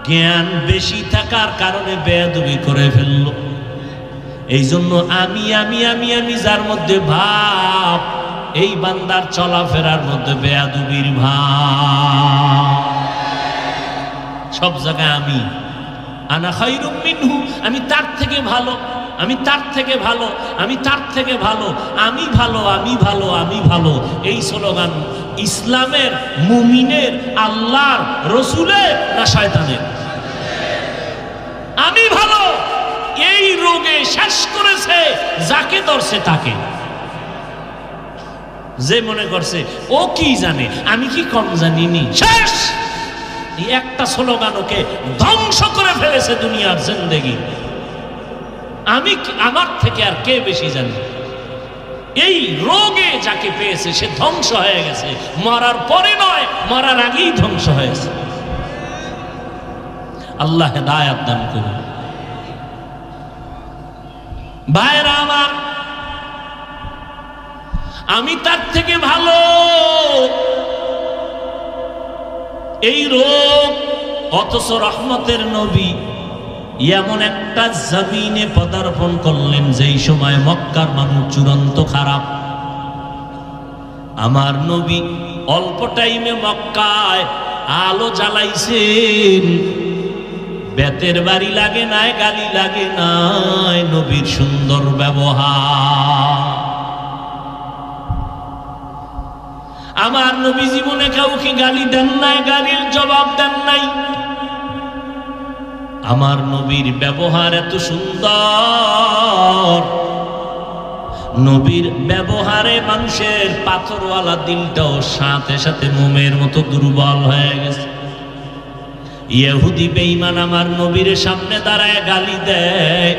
জ্ঞান বেশি থাকার কারণে বেয়াদবি করে ফেললো। এই জন্য আমি আমি আমি আমি যার মধ্যে ভাব, এই বান্দার চলাফেরার মধ্যে বেয়াদবির ভাব। সব জায়গায় আমি, আনা খায়রুম মিনহু, আমি তার থেকে ভালো, আমি তার থেকে ভালো, আমি তার থেকে ভালো, আমি ভালো, আমি ভালো, আমি ভালো। এই স্লোগান ইসলামের, মুমিনের, আল্লাহর, রসুলের না শয়তানের? আমি ভালো, এই রোগে শেষ করেছে যাকে ধরছে তাকে। যে মনে করছে ও কি জানে, আমি কি কম জানিনি, শেষ। এই একটা স্লোগান ওকে ধ্বংস করে ফেলেছে দুনিয়ার জিন্দেগি। আমি আমার থেকে আর কে বেশি জানি? এই রোগে যাকে পেয়েছে সে ধ্বংস হয়ে গেছে, মরার পরে নয়, মরার আগেই ধ্বংস হয়েছে। আল্লাহ হেদায়েত দান করুন। ভাইরা আমার, আমি তার থেকে ভালো, এই রোগ। অথচ রহমতের নবী এমন একটা জমিনে পদার্পণ করলেন যেই সময় মক্কার মানুষ চূড়ান্ত খারাপ। আমার নবী অল্প টাইমে মক্কায় আলো জ্বালাইছেন। বেতের বাড়ি লাগে নাই, গালি লাগে নাই, নবীর সুন্দর ব্যবহার। আমার নবী জীবনে কাউকে গালি দেন নাই, গালির জবাব দেন নাই। আমার নবীর ব্যবহার এত সুন্দর, নবীর ব্যবহারে মানুষের পাথরওয়ালা দিলটাও সাথে সাথে মোমের মতো দুর্বল হয়ে গেছে। ইহুদি বেঈমান আমার নবীর সামনে দাঁড়ায় গালি দেয়।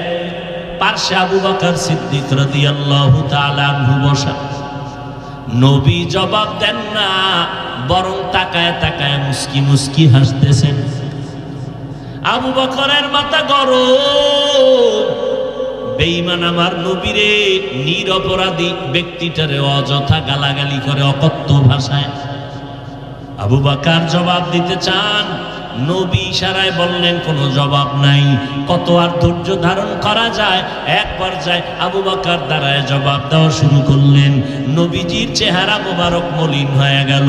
পার্শ্বে আবু বকর সিদ্দিক রাদিয়াল্লাহু তাআলা আনহু বসা। নবী জবাব দেন না, বরং তাকায় তাকায় মুস্কি মুস্কি হাসতেছেন। আবু বকরের মাথা গরম। বেঈমান আমার নবীরে নিরপরাধী ব্যক্তিটারে অযথা গালাগালি করে অকথ্য ভাষায়। আবু বকর জবাব দিতে চান, নবী ইশারায় বললেন কোনো জবাব নাই। কত আর ধৈর্য ধারণ করা যায়? এক পর্যায়ে আবু বকর দাঁড়ায় জবাব দেওয়া শুরু করলেন। নবীজির চেহারা মোবারক মলিন হয়ে গেল।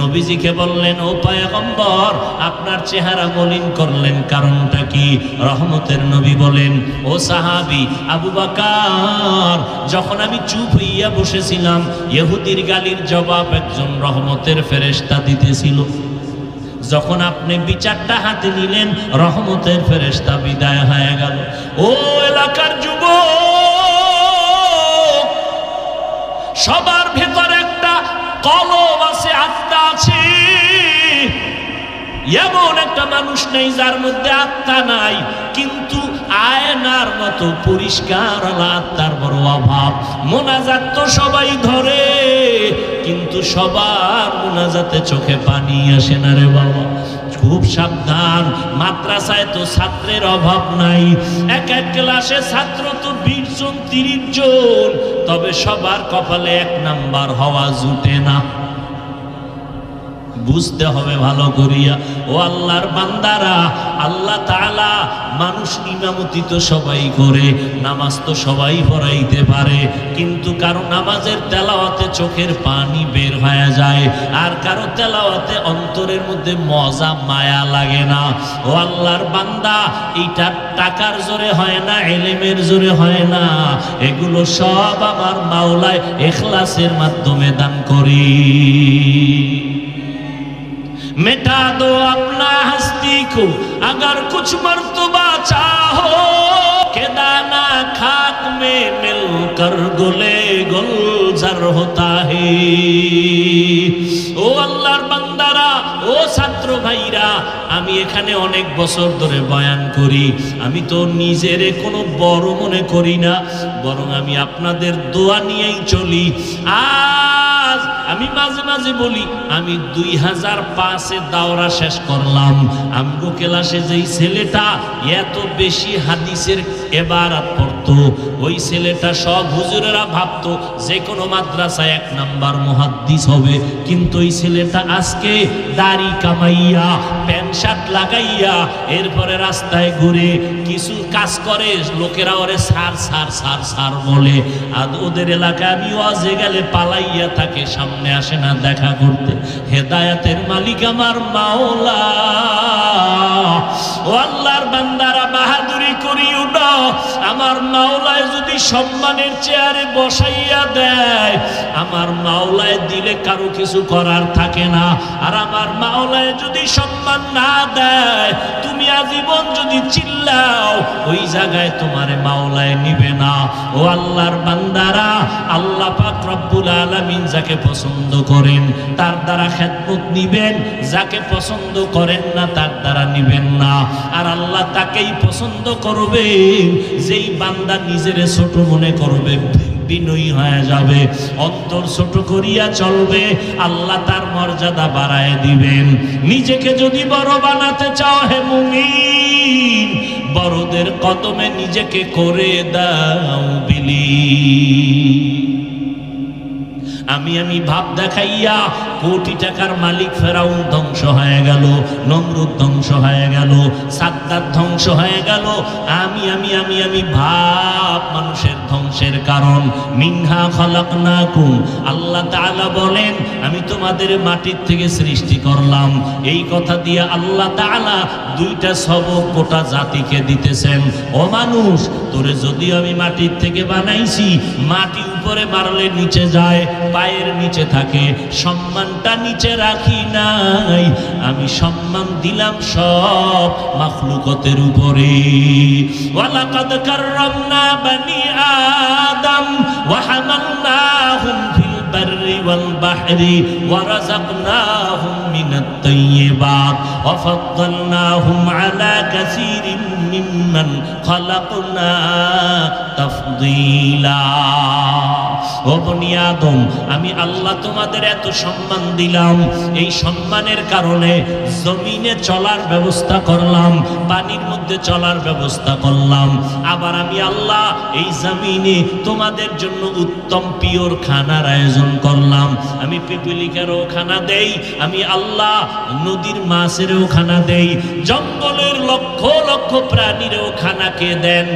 নবীজিকে বললেন, ও পয়গম্বর, আপনার চেহারা মলিন করলেন কারণটা কি? রহমতের নবী বলেন, ও সাহাবী আবু বকর, যখন আমি চুপ হইয়া বসেছিলাম, ইহুদির গালির জবাব একজন রহমতের ফেরেশতা দিতেছিল। যখন আপনি বিচারটা হাতে নিলেন, রহমতের ফেরেশতা বিদায় হয়ে গেল। ও এলাকার যুবক, সবার ভেতর একটা কলব আছে, আত্মা আছে। এমন একটা মানুষ নেই যার মধ্যে আত্মা নাই, কিন্তু আয়নার মতো পরিষ্কার আত্মার বড় অভাব। মোনাজাত তো সবাই ধরে, কিন্তু সবার মোনাজাতে চোখে পানি আসে না রে বাবা। খুব সাবধান, মাদ্রাসায় তো ছাত্রের অভাব নাই। এক এক ক্লাসে ছাত্র তো 20 জন 30 জন, তবে সবার কপালে 1 নাম্বার হওয়া জুটে না। বুঝতে হবে ভালো করিয়া। ও আল্লাহর বান্দারা, আল্লাহ তাআলা মানুষ ইমামতি তো সবাই করে, নামাজ তো সবাই পড়াইতে পারে, কিন্তু কারো নামাজের তেলাওয়াতে চোখের পানি বের হয়ে যায়, আর কারো তেলাওয়াতে অন্তরের মধ্যে মজা মায়া লাগে না। ও আল্লাহর বান্দা, এইটা টাকার জোরে হয় না, ইলমের জোরে হয় না, এগুলো সব আমার মাওলায় ইখলাসের মাধ্যমে দান করি। मिटा दो अपना हस्ती को अगर कुछ मर्तबा चाहो, के दाना खाक में मिलकर गुले गुलजार होता है। ও আল্লাহর বান্দারা, ও ছাত্র ভাইরা, আমি এখানে অনেক বছর ধরে বয়ান করি। আমি তো নিজের কোনো বড় মনে করি না, বরং আমি আপনাদের দোয়া নিয়েই চলি। আজ আমি মাঝে মাঝে বলি, আমি 2005-এ দাওরা শেষ করলাম। আমগো ক্লাসে যেই ছেলেটা এত বেশি হাদিস হাদিসের ইবারত পড়তো, ওই ছেলেটা সব হুজুরেরা ভাবতো যে কোনো মাদ্রাসায় 1 নাম্বার মুহাদ্দিস হবে, কিন্তু ওই ছেলেটা আজকে দাড়ি কামাইয়া প্যান্ট শার্ট লাগাইয়া এরপরে রাস্তায় ঘুরে কিছু কাজ করে, লোকেরা ওরে সার সার সার সার বলে। আর ওদের এলাকায় আমি ওয়াজে গেলে পালাইয়া থাকে, সামনে আসে না দেখা করতে। হেদায়েতের মালিক আমার মাওলা। ও আল্লাহর বান্দারা, বাহাদুরি করিও না। আমার মাওলায় যদি সম্মানের চেয়ারে বসাইয়া দেয়, আমার মাওলায় দিলে কারো কিছু করার থাকে না। আর আমার মাওলায় যদি সম্মান না দেয়, তুমি আজীবন যদি চিল্লাও, ওই জায়গায় তোমারে মাওলায় নিবে না। ও আল্লাহর বান্দারা, আল্লাহ পাক রব্বুল আলামিন যাকে পছন্দ করেন তার দ্বারা খেদমত নিবেন, যাকে পছন্দ করেন না তার দ্বারা নিবেন না। আর আল্লাহ তাকেই পছন্দ করবেন যেই বান্দা নিজের ছোট মনে করবে, বিনয়ী হয়ে যাবে, অন্তর ছোট করিয়া চলবে, আল্লাহ তার মর্যাদা বাড়ায় দিবেন। নিজেকে যদি বড় বানাতে চাও হে মুমিন, বড়দের কদমে নিজেকে করে দাও বিলীন। আমি ভাব দেখাইয়া কোটি টাকার মালিক ফেরাউন ধ্বংস হয়ে গেল, নমরুদ ধ্বংস হয়ে গেল, সাদ্দাত ধ্বংস হয়ে গেল। আমি ভাব মানুষের ধ্বংসের কারণ। মিনহা খালাকনাকুম, আল্লাহ তাআলা বলেন আমি তোমাদের মাটির থেকে সৃষ্টি করলাম। এই কথা দিয়ে আল্লাহ তাআলা 2টা সবক গোটা জাতিকে দিতেছেন। ও মানুষ, তোরে যদিও আমি মাটির থেকে বানাইছি, মাটি উপরে মারলে নিচে যায়, পায়ের নিচে থাকে, সম্মানটা নিচে রাখি নাই। আমি সম্মান দিলাম সব মাখলুকতের উপরে। ওয়ালাকাদ কাররামনা বানি আদম ওয়া হামালনাহুম ফিল বাররি ওয়াল বাহরি ওয়া রাযাকনাহুম মিনাত তাইয়্যিবাত ওয়া ফাদ্দালনাহুম আলা কাসীরিন মিম্মান খালাকনা তাফদীলা। ও বনি আদম, আমি আল্লাহ তোমাদের এত সম্মান দিলাম, এই সম্মানের কারণে জমিনে চলার ব্যবস্থা করলাম, পানির মধ্যে চলার ব্যবস্থা করলাম। আবার আমি আল্লাহ এই জমিনে তোমাদের জন্য উত্তম পিওর খানার আয়োজন করলাম। আমি পিপিলিকারও খানা দেই, আমি আল্লাহ নদীর মাছেরও খানা দেই, জঙ্গলের লক্ষ লক্ষ প্রাণীরও খানা কে দেন?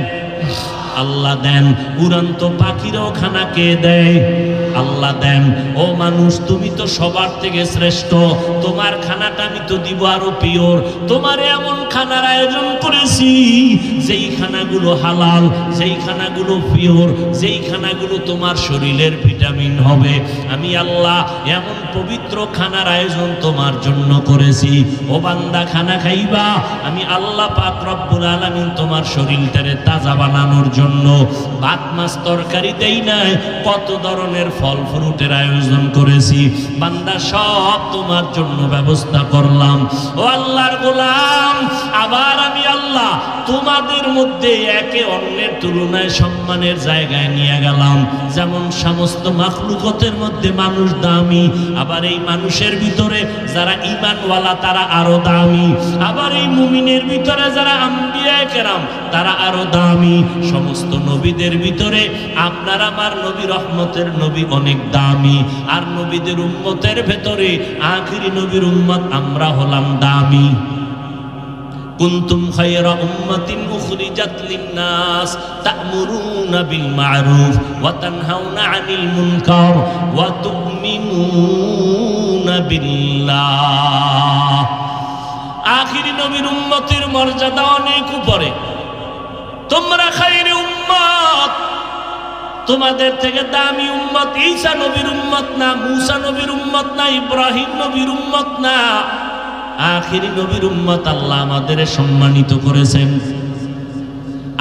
আল্লাহ দেন। উড়ন্ত পাখিরও খানা কে দেয়? আল্লাহ দেন। ও মানুষ, তুমি তো সবার থেকে শ্রেষ্ঠ, তোমার খানাটা আমি তো দিব আরো পিওর। তোমার এমন খানার আয়োজন করেছি যেই খানাগুলো হালাল, যেই খানাগুলো পিওর, যেই খানাগুলো তোমার শরীরের ভিটামিন হবে। আমি আল্লাহ এমন পবিত্র খানার আয়োজন তোমার জন্য করেছি। ও বান্দা, খানা খাইবা, আমি আল্লাহ পাক রব্বুল আলামিন তোমার শরীরটারে তাজা বানানোর জন্য ভাত মাছ তরকারি দেই নাই, কত ধরনের ফল ফ্রুটের আয়োজন করেছি। বান্দা, সব তোমার জন্য ব্যবস্থা করলাম। ও আল্লাহর গোলাম, আবার আমি আল্লাহ তোমাদের মধ্যে একে অন্যের তুলনায় সম্মানের জায়গায় নিয়ে গেলাম। যেমন সমস্ত মাখলুকতের মধ্যে মানুষ দামি, আবার এই মানুষের ভিতরে যারা ঈমানওয়ালা তারা আরো দামি, আবার এই মুমিনের ভিতরে যারা আম্বিয়ায়ে কেরাম তারা আরো দামি। সমস্ত নবীদের ভিতরে আপনার আমার নবী রহমতের নবী অনেক দামি, আর নবীদের উম্মতের ভেতরে আখিরি নবীর উম্মত আমরা হলাম দামি। কুনতুম খায়রা উম্মাতিন উখরিজাত লিন-নাস তা'মুরুনা বিল মা'রুফ ওয়া তানহাউনা 'আনিল মুনকার ওয়া তু'মিনুনা বিল্লাহ। আখিরি নবীর উম্মতের মর্যাদা অনেক উপরে। তোমরা খায়রে উম্মত, তোমাদের থেকে দামি উম্মত ঈসা নবীর উম্মত না, মুসা নবীর উম্মত না, ইব্রাহিম নবীর উম্মত না, আখিরি নবীর উম্মত আল্লাহ আমাদের সম্মানিত করেছেন।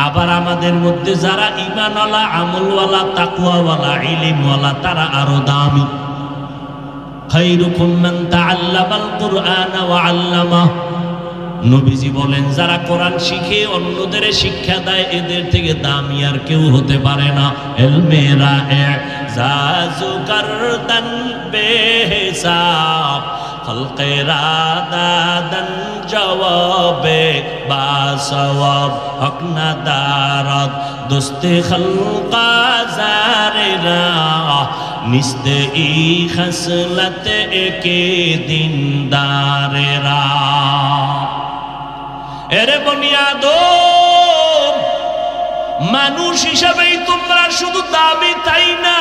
আবার আমাদের মধ্যে যারা ঈমানওয়ালা, আমলওয়ালা, তাকওয়াওয়ালা, ইলমওয়ালা তারা আরো দামি। খায়রুকুম মান তাআল্লামাল কুরআনা ওয়া আল্লামা। নবীজি বলেন যারা কোরআন শিখে অন্যদের শিক্ষা দেয় এদের থেকে দামি আর কেউ হতে পারে না। এলমেরা এজাজু করদান বেহিসাব খলকেরা দাদন জবাবে বা সওয়াব হক না দারদ দোস্তে খলকা জারেরা নিস্তে ই খসলত একে দিনদারেরা। এরে বুনিয়াদম, মানুষ হিসাবেই তোমরা শুধু দামি তাই না,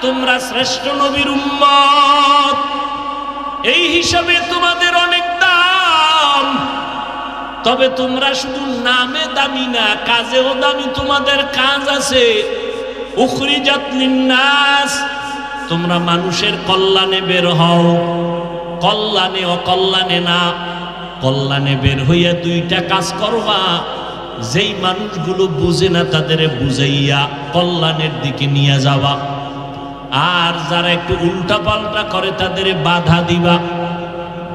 তোমরা শ্রেষ্ঠ নবীর উম্মত, এই হিসাবে তোমাদের অনেক দাম। তবে তোমরা শুধু নামে দামি না, কাজেও দামি। তোমাদের কাজ আছে। উখরিজাত লিন্নাস, তোমরা মানুষের কল্যাণে বের হও, কল্যাণে অকল্যাণে না। কল্যাণে বের হইয়া দুইটা কাজ করবা, যেই মানুষগুলো বুঝে না তাদের বুঝাইয়া কল্যাণের দিকে নিয়ে যাবা, আর যারা একটু উল্টা পাল্টা করে তাদের বাধা দিবা।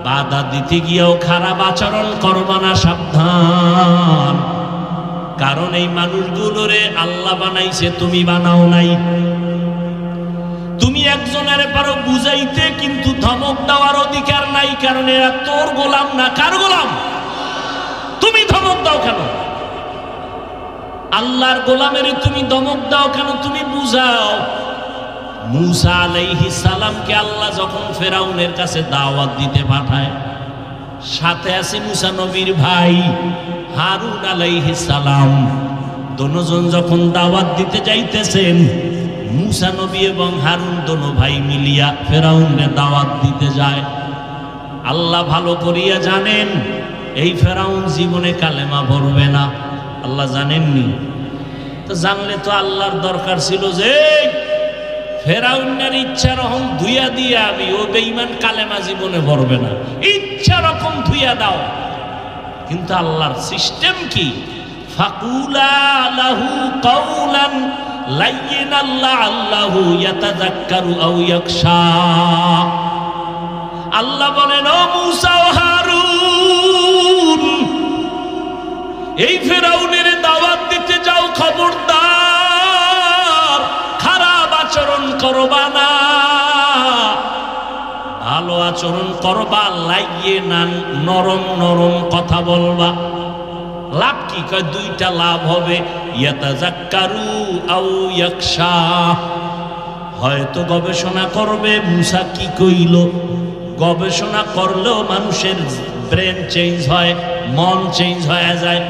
বাধা দিতে গিয়েও খারাপ আচরণ করবা না, সাবধান। কারণ এই মানুষগুলোরে আল্লাহ বানাইছে, তুমি বানাও নাই। তুমি একজনের পারো বুঝাইতে, কিন্তু ধমক দেওয়ার অধিকার নাই, কারণ এরা তোর গোলাম না। কার গোলাম? তুমি ধমক দাও কেন? আল্লাহর গোলামের তুমি ধমক দাও কেন? তুমি বুঝাও। মূসা আলাইহিস সালামকে আল্লাহ যখন ফেরাউনের কাছে দাওয়াত দিতে পাঠায়, সাথে আছে মূসা নবীর ভাই হারুন আলাইহিস সালাম। দুজন যখন দাওয়াত দিতে যাইতেছেন, মূসা নবী এবং হারুন দোনো ভাই মিলিয়া ফেরাউনের দাওয়াত দিতে যায়। আল্লাহ ভালো করিয়া জানেন এই ফেরাউন জীবনে কালেমা পড়বে না। আল্লাহ জানেননি তো? জানলে তো আল্লাহর দরকার ছিল যে ফেরাউনের ইচ্ছা রকম ধুইয়া দিয়ে আমি ও বেঈমান কালেমা জীবনে পড়বে না, ইচ্ছা রকম ধুইয়া দাও। কিন্তু আল্লাহর সিস্টেম কি? ফাকুলা লাহু কাওলান লাইয়িনান লাআল্লাহু ইয়াতাযাক্কারু আও ইয়াখশা। আল্লাহ বলেন, ও মূসা ও হারুন, এই ফেরাউনের দাওয়াত দিতে যাও, খবরদার খারাপ আচরণ করবা না, ভালো আচরণ করবা। লাগিয়ে না, নরম নরম কথা বলবা। লাভ কি? কয় দুইটা লাভ হবে। ইয়াতাযাক্কারু আও ইয়াখশা, হয়তো গবেষণা করবে মূসা কি কইল। গবেষণা করলেও মানুষের ব্রেন চেঞ্জ হয়, মন চেঞ্জ হয়ে যায়,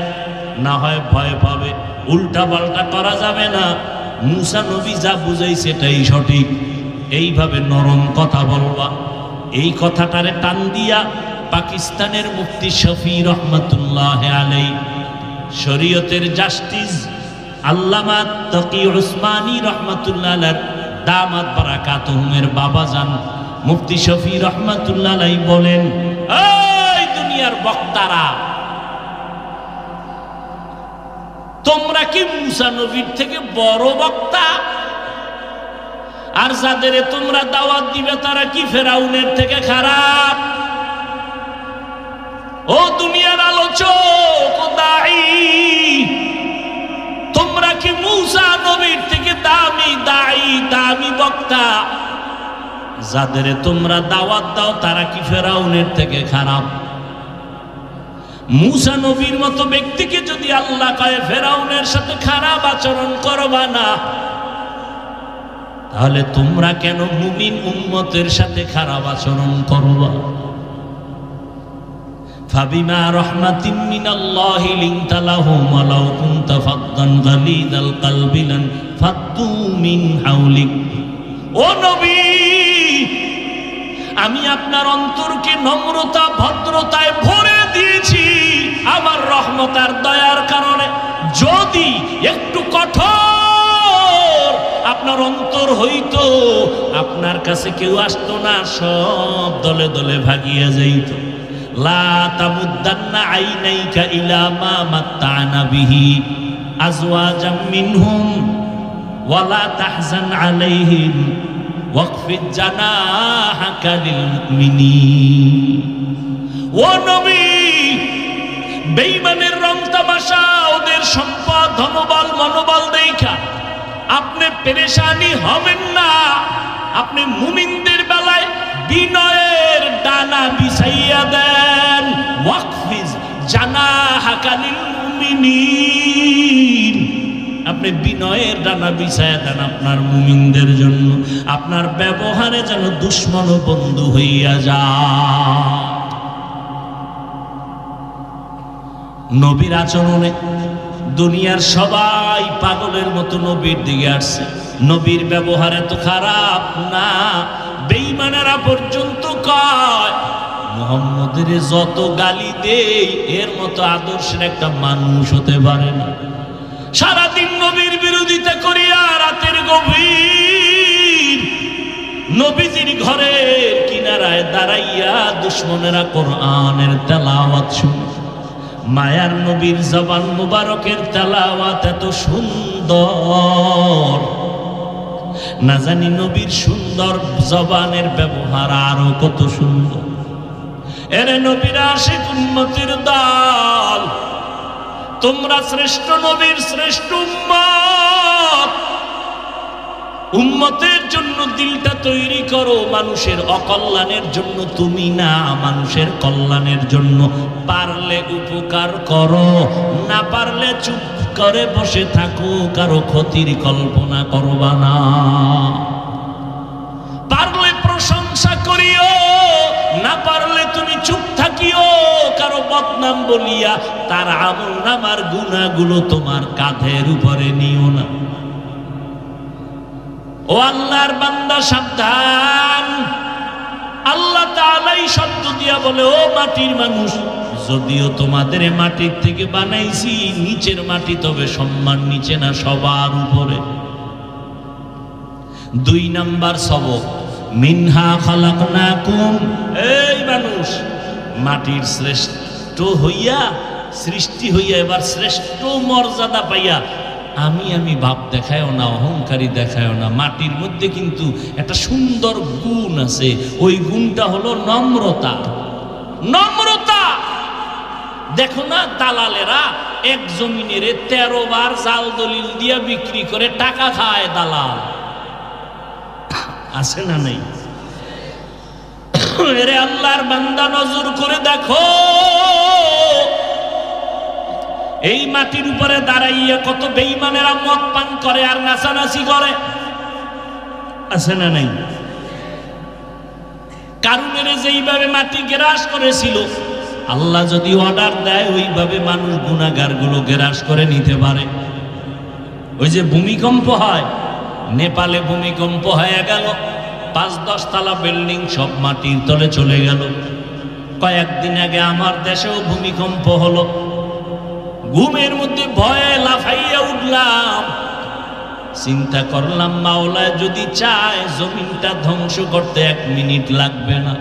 না হয় ভয় পাবে। উল্টা পাল্টা করা যাবে না। মূসা নবী যা বুঝাই সেটাই সঠিক, এইভাবে নরম কথা বলবা। এই কথাটারে টান দিয়া পাকিস্তানের মুফতি শফি রহমতুল্লাহ আলাই, শরীয়তের জাস্টিস আল্লামা তকি উসমানী রহমতুল্লাহ আলাইহির দামাত বারাকাতুহুমের বাবাজান মুফতি শফি রহমতুল্লাহ আলাই বলেন, এই দুনিয়ার বক্তারা, তোমরা কি মূসা নবীর থেকে বড় বক্তা? আর যাদের তোমরা দাওয়াত দিবে তারা কি ফেরাউনের থেকে খারাপ? ও দুনিয়ার আলোচক ও দাঈ, তোমরা কি মূসা নবীর থেকে দামি দাঈ, দামি বক্তা? যাদের তোমরা দাওয়াত দাও তারা কি ফেরাউনের থেকে খারাপ? মূসা নবীর মতো ব্যক্তিকে যদি আল্লাহ কয় ফেরাউনের সাথে খারাপ আচরণ করবা না, তাহলে তোমরা কেন মুমিন উম্মতের সাথে খারাপ আচরণ করবা? ফাবিমা রাহমাতিন মিনাল্লাহি লিনতা লাহুম ওয়া লাউ কুনতা ফাদ্দান গালিযাল কলবি লান ফাদ্দু মিন হাওলিক। ও নবী, আমি আপনার অন্তরকে নম্রতা ভদ্রতায় ভরে দিয়েছি আমার রহমত আর দয়ার কারণে। যদি একটু কঠোর আপনার অন্তর হইতো, আপনার কাছে কেউ আসতো না, সব দলে দলে ভাগিয়া যাইত। লা তামুদ্দান্না আইনাইকা ইলা মা মাত্তানা বিহি আজওয়াজাম মিনহুম ওয়া লা তাহজান আলাইহিম ওয়াকফিদ জানাহাকা লিল মুমিনিন। ও নবী, বেঈমানের রং তামাশা, ওদের সম্পদ ধনবল মনোবল দেখা আপনি পেরেশানি হবেন না। আপনি মুমিনদের বেলায় বিনয়ের ডানা বিছাইয়া দেন, ওয়াকফিজ জানাহাকা লিল মুমিনিন, আপনি বিনয়ের ডানা বিছাইয়া দেন আপনার মুমিনদের জন্য, আপনার ব্যবহারে যেন দুশ্মন ও বন্ধু হইয়া যায়। নবীর আচরণে দুনিয়ার সবাই পাগলের মতো নবীর দিকে আসছে। নবীর ব্যবহার এত খারাপ না, বেঈমানেরা পর্যন্ত কয় মুহাম্মদের যত গালি দেই এর মতো আদর্শের একটা মানুষ হতে পারে না। সারাদিন নবীর বিরোধিতা করিয়া রাতের গভীর নবীজির ঘরের কিনারায় দাঁড়াইয়া দুশ্মনেরা কোরআনের তেলাওয়াত শুনে। মায়ার নবীর জবান মুবারকের তেলাওয়াত এত সুন্দর, না জানি নবীর সুন্দর জবানের ব্যবহার আরো কত সুন্দর। এরে নবীর আশিক উম্মতের দল, তোমরা শ্রেষ্ঠ নবীর শ্রেষ্ঠ উম্মত। উম্মতের জন্য দিলটা তৈরি করো, মানুষের অকল্যাণের জন্য তুমি না, মানুষের কল্যাণের জন্য। পারলে উপকার করো, না পারলে চুপ করে বসে থাকো, কারো ক্ষতির কল্পনা করবা না। পারলে প্রশংসা করিও, না পারলে তুমি চুপ থাকিও, কারো বদনাম বলিয়া তার আমলনামার গুনাহগুলো তোমার কাঁধের উপরে নিও না। ও আল্লাহর বান্দা সাবধান, আল্লাহ তাআলাই শব্দ দিয়া বলে, ও মাটির মানুষ, যদিও তোমাদের মাটির থেকে বানাইছি, নিচের মাটি তবে সম্মান নিচে না, সবার উপরে। 2 নাম্বার সবক, মিনহা খালাকনাকুম। এই মানুষ, মাটির শ্রেষ্ঠ হইয়া, সৃষ্টি হইয়া এবার শ্রেষ্ঠ মর্যাদা পাইয়া আমি ভাব দেখায়ও না, অহংকারী দেখায়ও না। মাটির মধ্যে কিন্তু একটা সুন্দর গুণ আছে, ওই গুণটা হলো নম্রতা। নম্রতা। দেখো না, দালালেরা এক জমিনের 13 বার জাল দলিল দিয়া বিক্রি করে টাকা খায়। দালাল আছে না নাই? এরে আল্লাহর বান্দা, নজর করে দেখো, এই মাটির উপরে দাঁড়াইয়া কত বেঈমানেরা মদ পান করে আর নাচানাচি করে। আছে না নাই? কারুনের যেইভাবে মাটি গ্রাস করেছিল, আল্লাহ যদি অর্ডার দেয় ওইভাবে মানুষ গুনাহগার গুলো গ্রাস করে নিতে পারে। ওই যে ভূমিকম্প হয়, নেপালে ভূমিকম্প হয়ে গেল, 5-10 তলা বিল্ডিং সব মাটির তলে চলে গেল। কয়েকদিন আগে আমার দেশেও ভূমিকম্প হলো। ঘুমের মধ্যে ভয়ে লাফাইয়া উঠলাম, চিন্তা করলাম মাওলা যদি চায় জমিনটা ধ্বংস করতে 1 মিনিট লাগবে না।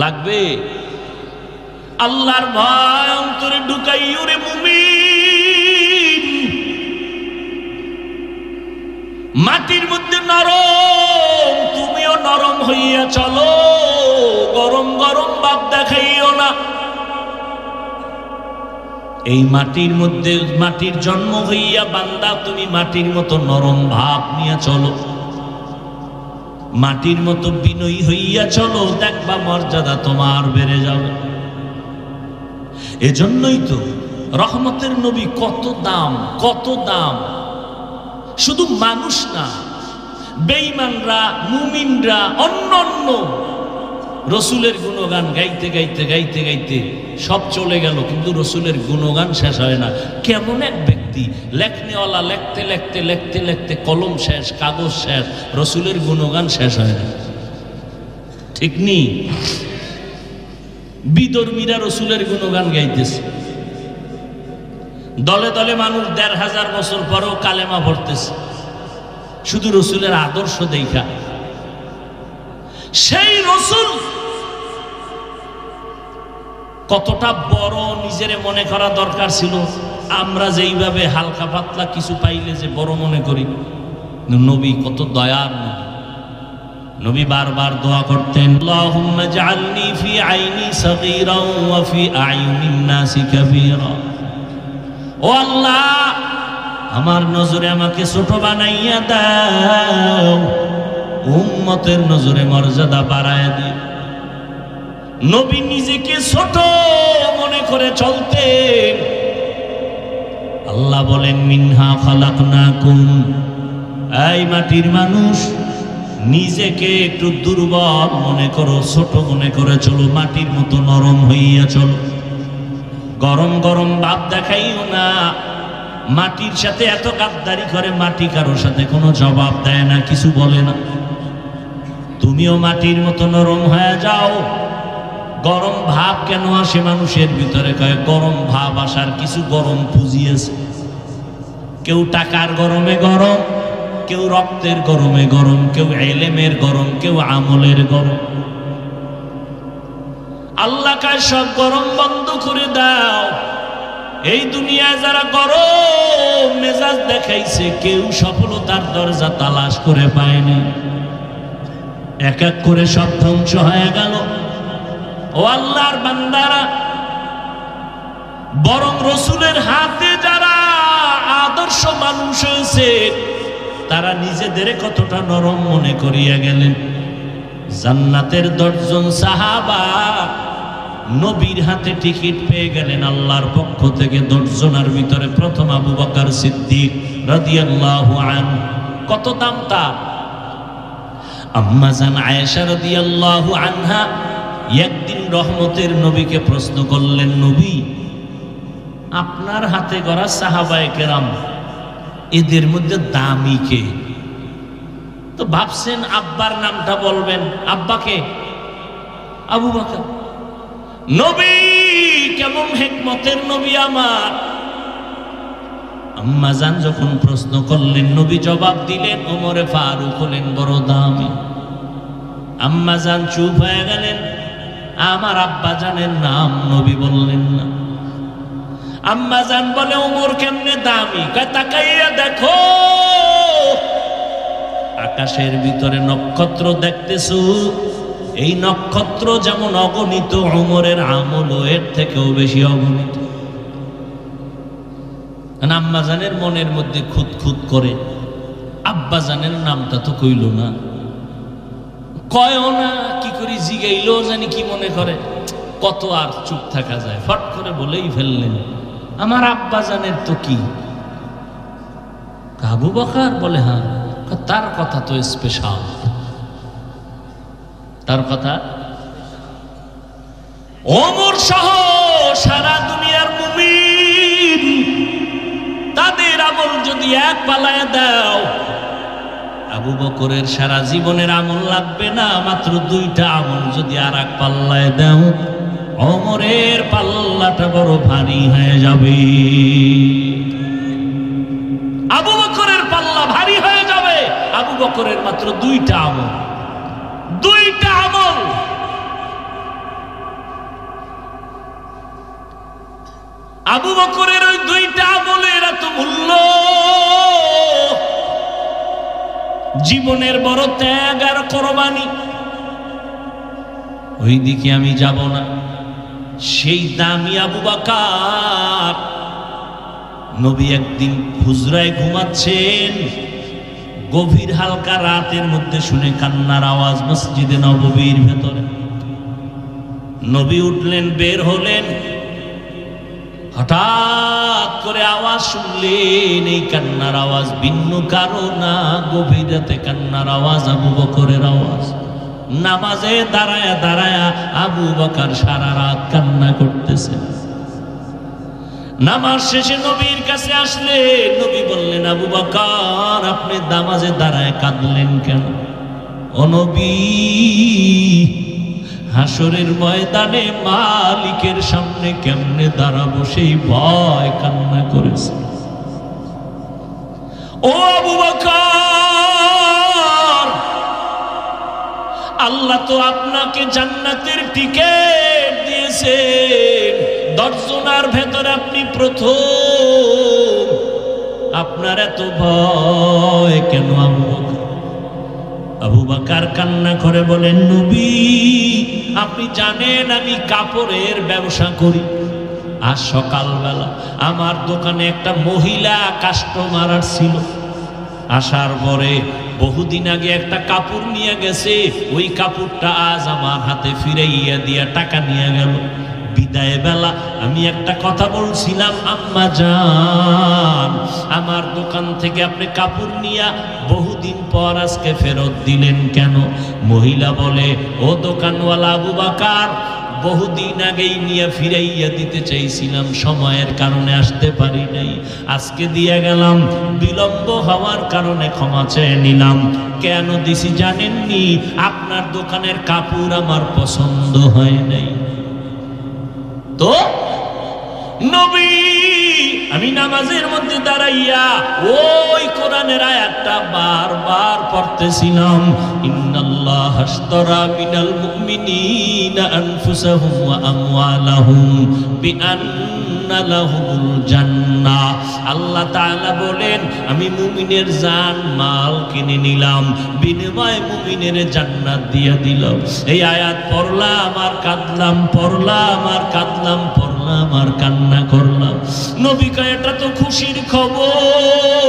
লাগবে? আল্লাহর ভয় অন্তরে ঢুকাইও রে মুমিন। মাটির মধ্যে নরম, তুমিও নরম হইয়া চলো, গরম গরম ভাব দেখাইও না। এই মাটির মধ্যে মাটির জন্ম হইয়া বান্দা, তুমি মাটির মতো নরম ভাব নিয়ে চলো, মাটির মতো বিনয়ী হইয়া চলো, দেখবা মর্যাদা তোমার বেড়ে যাবে। এজন্যই তো রহমতের নবী কত দাম, কত দাম। শুধু মানুষ না, বেঈমানরা, মুমিনরা, অন্য রসুলের গুণগান গাইতে গাইতে গাইতে গাইতে সব চলে গেল, কিন্তু রসুলের গুণগান শেষ হয় না। কেমন এক ব্যক্তি, লেখনেওয়ালা লেখতে লেখতে লেখতে লেখতে কলম শেষ, কাগজ শেষ, রসুলের গুণগান শেষ হয় না। ঠিক নি? বিধর্মীরা রসুলের গুণগান গাইতেছে, দলে দলে মানুষ 1500 বছর পরেও কালেমা পড়তেছে, শুধু রসুলের আদর্শ দেখা। সেই রসুল কতটা বড় নিজের মনে করা দরকার ছিল। আমরা যেইভাবে হালকা পাতলা কিছু পাইলে যে বড় মনে করি, নবী কত দয়ার নবী। নবী বারবার দোয়া করতেন, আল্লাহুম্মা জাআলনি ফি আইনি সগীরা ওয়া ফি আয়ুনিন নাসি কাবীরা। ও আল্লাহ, আমার নজরে আমাকে ছোট বানাইয়া দাও, উম্মতের নজরে মর্যাদা বাড়ায় দিও। নবী নিজেকে ছোট মনে করে চলতেন। আল্লাহ বলেন মিনহা খালাকনাকুম, এই মাটির মানুষ নিজেকে একটু দুর্বল মনে করো, ছোট মনে করে চলো, মাটির মতো নরম হইয়া চলো, গরম গরম ভাব দেখাইও না। মাটির সাথে এত গাদ্দারি করে, মাটি কারোর সাথে কোনো জবাব দেয় না, কিছু বলে না। তুমিও মাটির মতো নরম হয়ে যাও। গরম ভাব কেন আসে মানুষের ভিতরে? কয় গরম ভাব আসার কিছু গরম পুঁজি আছে। কেউ টাকার গরমে গরম, কেউ রক্তের গরমে গরম, কেউ ইলমের গরম, কেউ আমলের গরম। আল্লাহ কয় সব গরম বন্ধ করে দাও। এই দুনিয়ায় যারা গরম মেজাজ দেখাইছে, কেউ সফলতার দরজা তালাশ করে পায়নি। এক এক করে সব ধ্বংস হয়ে গেল। ও আল্লাহর বান্দারা, বরং রসুলের হাতে যারা আদর্শ মানুষ হয়েছে, তারা নিজেদের কতটা নরম মনে করিয়া গেলেন। জান্নাতের 10 জন সাহাবা নবীর হাতে টিকিট পেয়ে গেলেন আল্লাহর পক্ষ থেকে। 10 জনের ভিতরে প্রথম আবু বকর সিদ্দিক রাদিয়াল্লাহু আনহু। কত দাম তার! আম্মা জান আয়েশা রাদিয়াল্লাহু আনহা একদিন রহমতের নবীকে প্রশ্ন করলেন, নবী, আপনার হাতে গড়া সাহাবায়ে কেরাম, এদের মধ্যে দামি কে? তো ভাবছেন আব্বার নামটা বলবেন। আব্বাকে? আবু বকর। নবী কেমন হিকমতের নবী আমার! আম্মা জান যখন প্রশ্ন করলেন, নবী জবাব দিলেন, ওমরে ফারুক হলেন বড় দামি। আম্মা জান চুপ হয়ে গেলেন। আমার আব্বা জানের নাম নবী বললেন না। আম্মা জান বলে, ওমর কেমনে দামি? কয় তাকাইয়া দেখো, আকাশের ভিতরে নক্ষত্র দেখতেছো, এই নক্ষত্র যেমন অগণিত, ওমরের আমল এর থেকেও বেশি অগণিত। আম্মা জানের মনের মধ্যে খুদ খুদ করে, আব্বা জানের নামটা তো কইল না, কয়ও না, কি করি জিগাইলো জানি কি মনে করে। কত আর চুপ থাকা যায়, ফট করে বলেই ফেললেন, আমার আব্বা জানের তো কি? আবু বকর? বলে হ্যাঁ। তার কথা তো স্পেশাল, তার কথা। ওমর সহ সারা দুনিয়ার মুমিন, তাদের আমল যদি এক পালায় দাও, আবু বকরের সারা জীবনের আমল লাগবে না, মাত্র 2টা আমল যদি আর এক পাল্লায় দাও, ওমরের পাল্লাটা বড় ভারী হয়ে যাবে। আবু বকরের পাল্লা ভারী হয়ে যাবে। আবু বকরের মাত্র 2টা আমল, 2টা আমল। আবু বকরের ওই 2টা আমলের এত মূল্য, জীবনের বড় ত্যাগ আর কোরবানি। ওই দিকে আমি যাব না। সেই দামি আবু বকর, নবী একদিন হুজরায় ঘুমাচ্ছেন, গভীর হালকা রাতের মধ্যে শুনে কান্নার আওয়াজ মসজিদে নববীর ভেতরে। নবী উঠলেন, বের হলেন, হঠাৎ করে আওয়াজ শুনলেন। এই কান্নার আওয়াজ ভিন্ন কারো না, গভীর রাতে কান্নার আওয়াজ, আবু বকরের আওয়াজ। নামাজে দাঁড়ায়া দাঁড়ায়া আবু বকর সারা রাত কান্না করতেছে। নামাজ শেষে নবীর কাছে আসলেন। নবী বললেন, আবু বকর, আপনি নামাজে দাঁড়ায় কাঁদলেন কেন? ও নবী, হাসরের ময়দানে মালিকের সামনে কেমনে দাঁড়াবো সেই ভয় কান্না করেছে। ও আবু বকর, আল্লাহ তো আপনাকে জান্নাতের টিকিট দিয়েছেন, 10 জনের ভেতরে আপনি প্রথম। আপনার এত ভয় কেন আবু বকর? আবু বকর কান্না করে বলেন, নবী, আপনি জানেন আমি কাপড়ের ব্যবসা করি। আজ সকালবেলা আমার দোকানে একটা মহিলা কাস্টমার আসছিল। আসার পরে বহুদিন আগে একটা কাপড় নিয়ে গেছে, ওই কাপড়টা আজ আমার হাতে ফিরাইয়া দিয়া টাকা নিয়ে গেল। বিদায় বেলা আমি একটা কথা বলছিলাম, আম্মা জান আমার দোকান থেকে আপনি কাপড় নিয়া বহুদিন পর আজকে ফেরত দিলেন কেন? মহিলা বলে, ও দোকানওয়ালা আবু বকর, বহুদিন আগেই নিয়ে ফিরাইয়া দিতে চাইছিলাম, সময়ের কারণে আসতে পারি নাই, আজকে দিয়ে গেলাম, বিলম্ব হওয়ার কারণে ক্ষমা চেয়ে নিলাম। কেন দিছি জানেননি? আপনার দোকানের কাপড় আমার পছন্দ হয় নাই। তো নবী আমি নামাজের মধ্যে দাঁড়াইয়া ওই কোরআনের আয়াতটা বারবার পড়তেছিলাম, ইন্নাল্লাহা আশতারা মিনাল মুমিনিনা আনফুসাহুম ওয়া আমওয়ালাহুম বিআন্না লাহুমুল জান্নাহ। আল্লাহ তাআলা বলেন, আমি মুমিনের জান মাল কিনে নিলাম, বিনিময়ে মুমিনের জান্নাত দিয়ে দিলাম। এই আয়াত পড়লাম আর কাঁদলাম, পড়লাম আর কাঁদলাম, পড়লাম আর কান্না করলাম। নবী কয়, এটা তো খুশির খবর,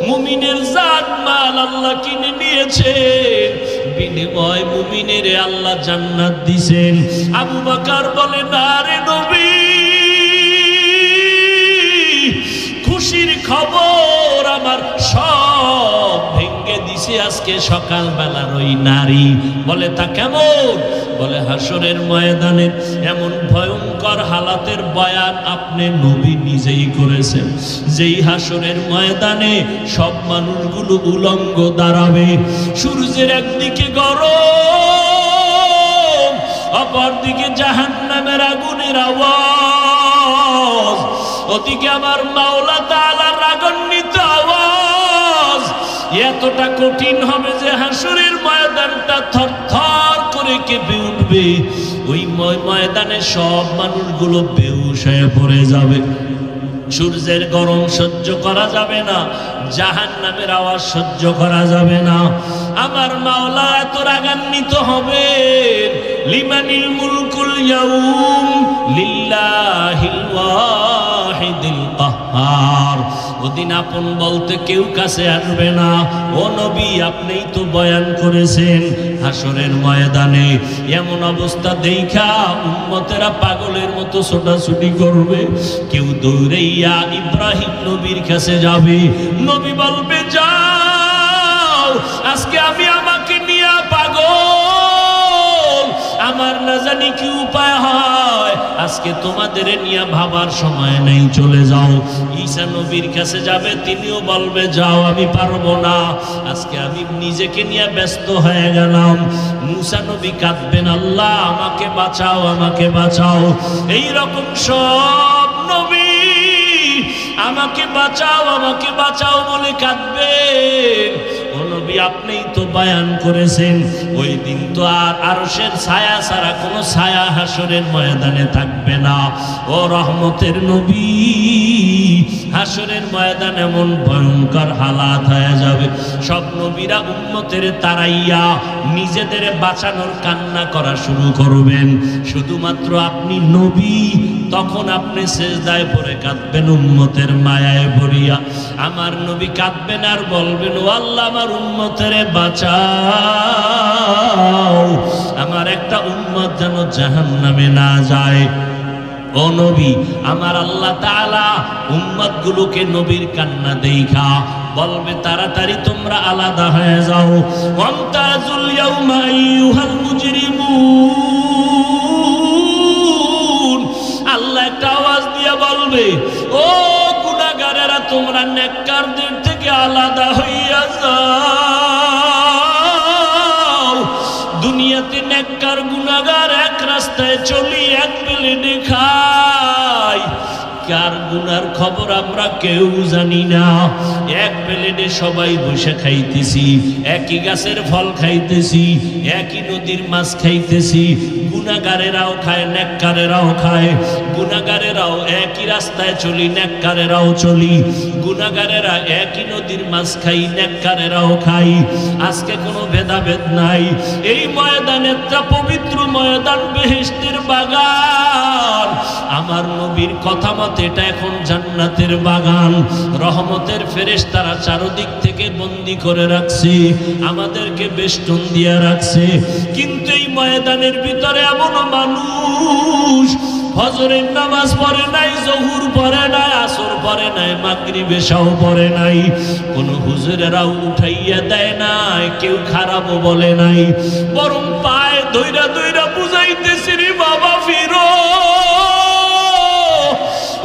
মুমিনের জান মাল আল্লাহ কিনে নিয়েছেন, বিনিময় মুমিনের আল্লাহ জান্নাত দিবেন। আবু বকর বলে, না রে নবী, খুশির খবর আমার সব ভেঙে দিছে আজকে সকালবেলার ওই নারী। বলে, তা কেমন? বলে, হাসরের ময়দানে এমন ভয়ঙ্কর হালাতের বয়ান আপনি নবী নিজেই করেছেন, যেই হাসরের ময়দানে সব মানুষগুলো উলঙ্গ দাঁড়াবে, সূর্যের একদিকে গরম, অপর দিকে জাহান্নামের আগুনের আওয়াজ, ওদিকে আমার মাওলা তাআলার রাগান্বিত আওয়াজ। এতটা কঠিন হবে যে হাসরের ময়দানটা থরথর করে কেঁপে উঠবে, ওই ময়দানে সব মানুষগুলো বেহুশ হয়ে পড়ে যাবে। সূর্যের গরম সহ্য করা যাবে না, জাহান্নামের আওয়াজ সহ্য করা যাবে না। আমার মাওলা এত রাগান্বিত হবে, লিমানিল মুলকুল ইয়াউম লিল্লাহিল ওয়াহিদিল কাহ্হার। ওদিন আপন বলতে কেউ কাছে আসবে না। ও নবী, আপনিই তো বয়ান করেছেন, হাসরের ময়দানে এমন অবস্থা দেখা উম্মতেরা পাগলের মতো ছোটাছুটি করবে, কেউ দৌড়াইয়া ইব্রাহিম নবীর কাছে যাবে, নবী বলবে, যাও, আজকে আমি আমাকে নিয়ে পাগল, আমার না জানি কি উপায় হয়, আজকে তোমাদের নিয়ে ভাবার সময় নেই, চলে যাও। ঈসা নবীর কাছে যাবে, তিনিও বলবে, যাও, আমি পারবো না, আজকে আমি নিজেকে নিয়ে ব্যস্ত হয়ে গেলাম। মুসা নবী কাঁদবেন, আল্লাহ আমাকে বাঁচাও, আমাকে বাঁচাও। এই রকম সব নবী আমাকে বাঁচাও, আমাকে বাঁচাও বলে কাঁদবেন। ও নবী, আপনিই তো বয়ান করেছেন, ওই দিন তো আর আরশের ছায়া ছাড়া কোনো ছায়া হাসরের ময়দানে থাকবে না। ও রহমতের নবী, হাসরের ময়দান এমন ভয়ঙ্কর হালাত হয়ে যাবে, সব নবীরা উম্মতের তারাইয়া নিজেদের বাঁচানোর কান্না করা শুরু করবেন। শুধুমাত্র আপনি নবী, তখন আপনি সেজদায় পড়ে কাঁদবেন উম্মতের মায়ায় ভরিয়া। আমার নবী কাঁদবেন আর বলবেন, ও আল্লাহ, আমার উম্মতের বাঁচাও, আমার একটা উম্মত যেন জাহান্নামে না যায়। ও নবী, আমার আল্লাহ তাআলা উম্মত গুলোকে নবীর কান্না দেখা বলবে, তাড়াতাড়ি তোমরা আলাদা হয়ে যাও। ওয়ামতাজুল ইয়াউমা আইয়ুহাল মুজরিমুন, আল্লাহ একটা আওয়াজ দিয়ে বলবে, ও গুনাহগারেরা, তোমরা নেককারদের থেকে আলাদা হইয়া যাও। দুনিয়াতে নেককার গুনাহগার এক রাস্তায় চলি, এক প্লেটে খাই, কার গুনার খবর আমরা কেউ জানি না। এক প্লেটে সবাই বসে খাইতেছি, একই গাছের ফল খাইতেছি, একই নদীর মাছ খাইতেছি। গুনাহগারেরাও খায়, নেককারেরাও খায়। গুনাহগারেরাও একই রাস্তায় চলি, নেককারেরাও চলি। গুনাহগারেরা একই নদীর মাছ খাই, নেককারেরাও খাই। আজকে কোনো ভেদাভেদ নাই। এই ময়দান একটা পবিত্র ময়দান, বেহেশতের বাগান। আমার নবীর কথা মতে এটা এখন জান্নাতের বাগান। রহমতের ফেরেশতারা চারদিক থেকে বন্দী করে রাখছে, আমাদেরকে বেষ্টন দিয়ে রাখছে। কিন্তু এই ময়দানের ভিতরে এমন মানুষ ফজরের নামাজ পড়ে নাই, জহুর পড়ে নাই, আসর পড়ে নাই, মাগরিব এশাও পড়ে নাই, কোন হুজুরেরাও উঠাইয়া দেয় নাই, কেউ খারাপও বলে নাই, বরং পায়ে ধইরা ধইরা বুঝাইতেছে, রে বাবা ফিরো,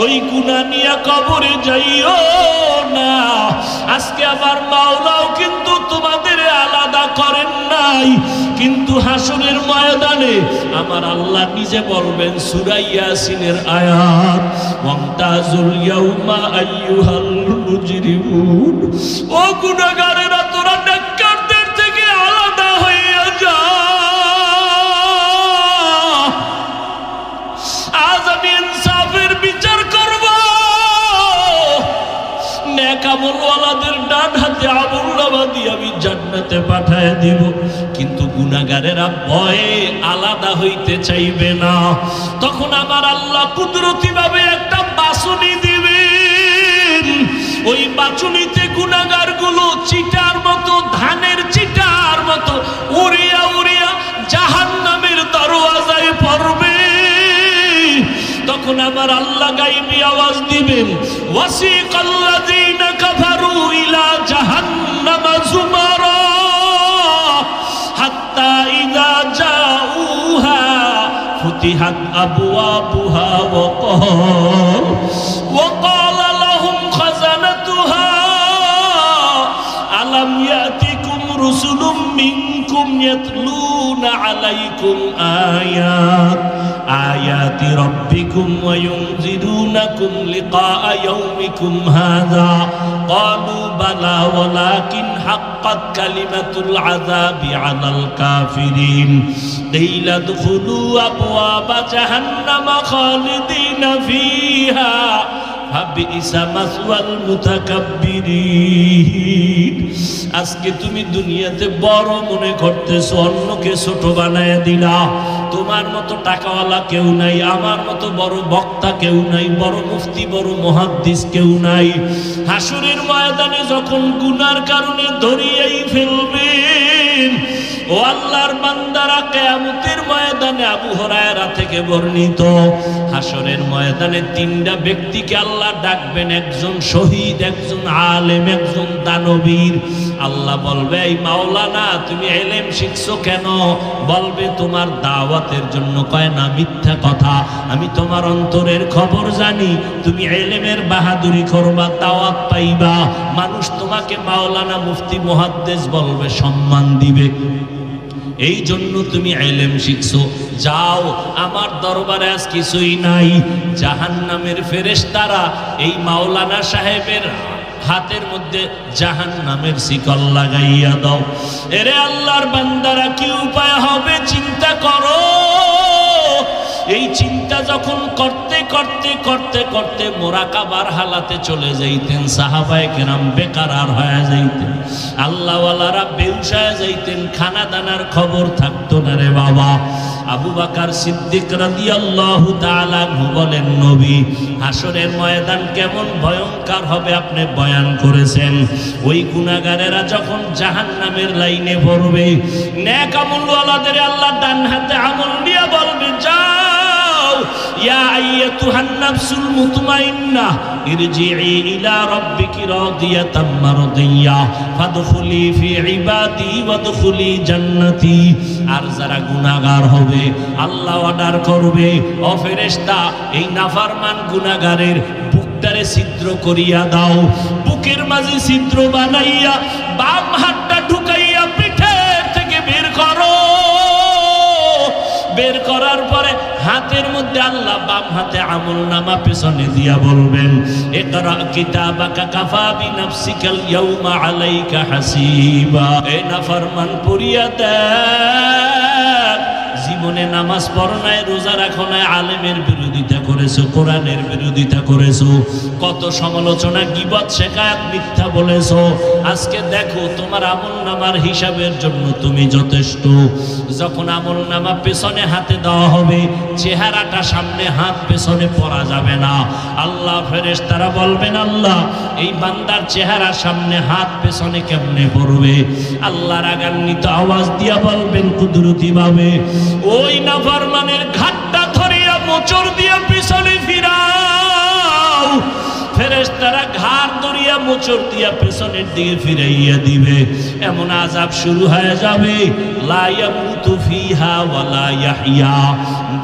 ওই গুনাহ নিয়া কবরে যাইও না। আজকে আমার মাওলাও কিন্তু তোমাদের আলাদা করেন নাই, কিন্তু হাসরের ময়দানে আমার আল্লাহ নিজে বলবেন সূরা ইয়াসিনের আয়াত, ওয়ামতাজুল ইয়াউমা আইয়ুহাল মুজরিমুন, ও গুনাহগারেরা তোরা নেককারদের থেকে আলাদা হইয়া যা। আজ আমি ইনসাফের বিচার করব, নেক আমলওয়ালাদের ডান হাতে আমলনামা দিয়ে আমি জান্নাতে পাঠায় দিব, কিন্তু গুনাহগারেরা ভয়ে আলাদা হইতে চাইবে না। তখন আমার আল্লাহ কুদরতি ভাবে একটা বাছুনি দিবেন, ওই বাছুনিতে গুনাহগার গুলো চিটার মতো, ধানের চিটার মতো উড়িয়া উড়িয়া জাহান্নামের দরওয়াজায় পড়বে। তখন আমার আল্লাহ গায়বী আওয়াজ দিবেন, ওয়াসিকাল্লাযীনা কাফারু ইলা জাহান্নামা যুমারা হাত্তা ইযা জাউহা ফুতিহাত আবওয়াবুহা ওয়া ক্বালা লাহুম খাযানাতুহা আলাম ইয়াতিকুম রুসুলুম মিনকুম ইয়াতলুনা আলাইকুম আয়াতি রাব্বিকুম ওয়া ইউনযিরুনাকুম লিকা ইয়াউমিকুম হাযা ক্বালু বালা ওয়ালাকিন হাক্কাত কালিমাতুল আযাবি আলাল কাফিরিন কিলা দুখুলু আবওয়াবা জাহান্নামা খালিদিনা ফিহা ফাবিইসা মাসওয়াল মুতাকাব্বিরিন। আজকে তুমি দুনিয়াতে বড় মনে করতেছো, অন্যকে ছোট বানায় দিলা। তোমার মতো টাকাওয়ালা কেউ নাই, আমার মতো বড় বক্তা কেউ নাই, বড় মুফতি বড় মুহাদ্দিস কেউ নাই। হাসরের ময়দানে যখন গুনার কারণে ধরিয়েই ফেলবেন, ও আল্লাহর বান্দারা, কিয়ামতের ময়দানে আবু হুরায়রা থেকে বর্ণিত, হাসরের ময়দানে তিনটা ব্যক্তিকে আল্লাহ ডাকবেন, একজন শহীদ, একজন আলেম, একজন দানবীর। আল্লাহ বলবে, এই মাওলানা তুমি ইলম শিখছো কেন? বলবে তোমার দাওয়াতের জন্য। কয় না, মিথ্যা কথা, আমি তোমার অন্তরের খবর জানি, তুমি ইলমের বাহাদুরি করবা, দাওয়াত পাইবা, মানুষ তোমাকে মাওলানা, মুফতি, মুহাদ্দিস বলবে, সম্মান দিবে, এই জন্য তুমি ইলম শিখছো। যাও, আমার দরবারে আজ কিছুই নাই। জাহান্নামের ফেরেশতারা এই মাওলানা সাহেবের হাতের মধ্যে জাহান্নামের শিকল লাগাইয়া দাও। এরে আল্লাহর বান্দারা, কি উপায় হবে চিন্তা করো। এই চিন্তা যখন করতে করতে করতে করতে মোরাকাবার হালাতে চলে যাইতেন, সাহাবায়ে কেরাম বেকারার হয়ে যাইতেন, আল্লাহওয়ালারা বেউসায় যাইতেন, খানা দানার খবর থাকতো না রে বাবা। আবু বকর সিদ্দিক রাদিয়াল্লাহু তাআলা বলেন, নবী হাসরের ময়দান কেমন ভয়ঙ্কর হবে আপনি বয়ান করেছেন। ওই গুনাহগারেরা যখন জাহান্নামের লাইনে পড়বে, নেক আমলওয়ালাদের আল্লাহ ডান হাতে আমল দিয়ে বলবে, যাও ইয়া আইয়াতুহান নাফসুল মুতমাইন্নাহ ইরজিই ইলা রাব্বিকি রাদিয়াতাম মারদিয়া ফাদখুলি ফি ইবাদি ওয়াদখুলি জান্নাতি। আর যারা গুনাহগার হবে, আল্লাহ অর্ডার করবে, ও ফেরেশতা, এই নাফরমান গুনাহগারের বুকটারে ছিদ্র করিয়া দাও। বুকের মাঝে ছিদ্র বানাইয়া বাম হাতটা ঢুকাইয়া পিঠের থেকে বের করো। বের করার পরে হাতের মধ্যে আল্লাহ বাম হাতে আমলনামা পেছনে দিয়া বলবেন, ইকরা কিতাবাকা কাফা বিনাফসিকাল ইয়াউমা আলাইকা হাসিবা। এই নাফরমান পড়িয়া দেখ, জীবনে নামাজ পড়ো নাই, রোজা রাখো নাই, আলেমের বিরোধিতা করেছো, কোরআনের বিরোধিতা করেছো, কত সমালোচনা, গীবত, শেকায়াত, মিথ্যা বলেছো। আজকে দেখো তোমার আমলনামার হিসাবের জন্য তুমি যথেষ্ট। যখন আমলনামা পেছনে হাতে দেওয়া হবে, চেহারাটা সামনে, হাত পেছনে পড়া যাবে না। আল্লাহ ফেরেশতারা বলবেন, আল্লাহ এই বান্দার চেহারা সামনে, হাত পেছনে কেমনে পড়বে? আল্লাহ রাগান্বিত আওয়াজ দিয়া বলবেন কুদরতি ভাবে, ওই নাফরমানের ঘাটটা ধরিয়া মোচড় দিয়া পিছনে ফিরাও। ফেরেশতারা ঘাড় ধরিয়া মোচড় দিয়া পেছনের দিকে ফিরাইয়া দিবে। এমন আযাব শুরু হয়ে যাবে, লা ইয়ামুতু ফিহা ওয়ালা ইয়াহইয়া,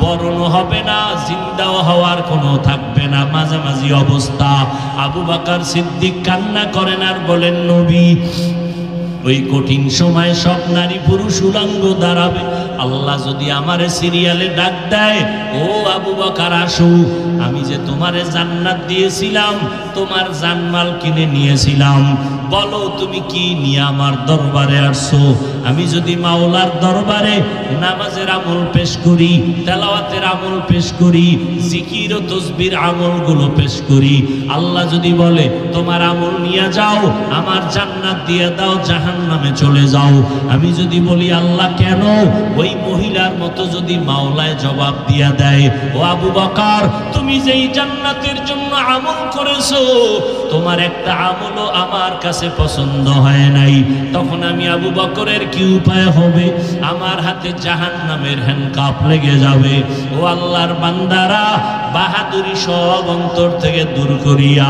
বরণ হবে না, জিন্দাও হওয়ার কোনো থাকবে না, মাঝামাঝি অবস্থা। আবু বকর সিদ্দিক কান্না করেন আর বলেন, নবী ওই কঠিন সময় সব নারী পুরুষ উলঙ্গ দাঁড়াবে, আল্লাহ যদি আমারে সিরিয়ালে ডাক দেয়, ও আবু বকর আসো, আমি যে তোমারে জান্নাত দিয়েছিলাম, তোমার জানমাল কিনে নিয়েছিলাম, বলো তুমি কি নিয়ে আমার দরবারে আসছো? আমি যদি মাওলার দরবারে নামাজের আমল পেশ করি, তেলাওয়াতের আমল পেশ করি, জিকির ও তসবির আমলগুলো পেশ করি, আল্লাহ যদি বলে তোমার আমল নিয়ে যাও, আমার জান্নাত দিয়ে দাও, জাহান্নামে চলে যাও, আমি যদি বলি আল্লাহ কেন? ওই মহিলার মতো যদি মাওলায় জবাব দিয়া দেয়, ও আবু বকর তুমি যেই জান্নাতের জন্য আমল করেছো, তোমার একটা আমলও আমার কাছে পছন্দ হয় নাই, তখন আমি আবু বকরের কি উপায় হবে? আমার হাতে জাহান্নামের হ্যান্ডকাপ লেগে যাবে। ও আল্লাহর বান্দারা, বাহাদুরি সব অন্তর থেকে দূর করিয়া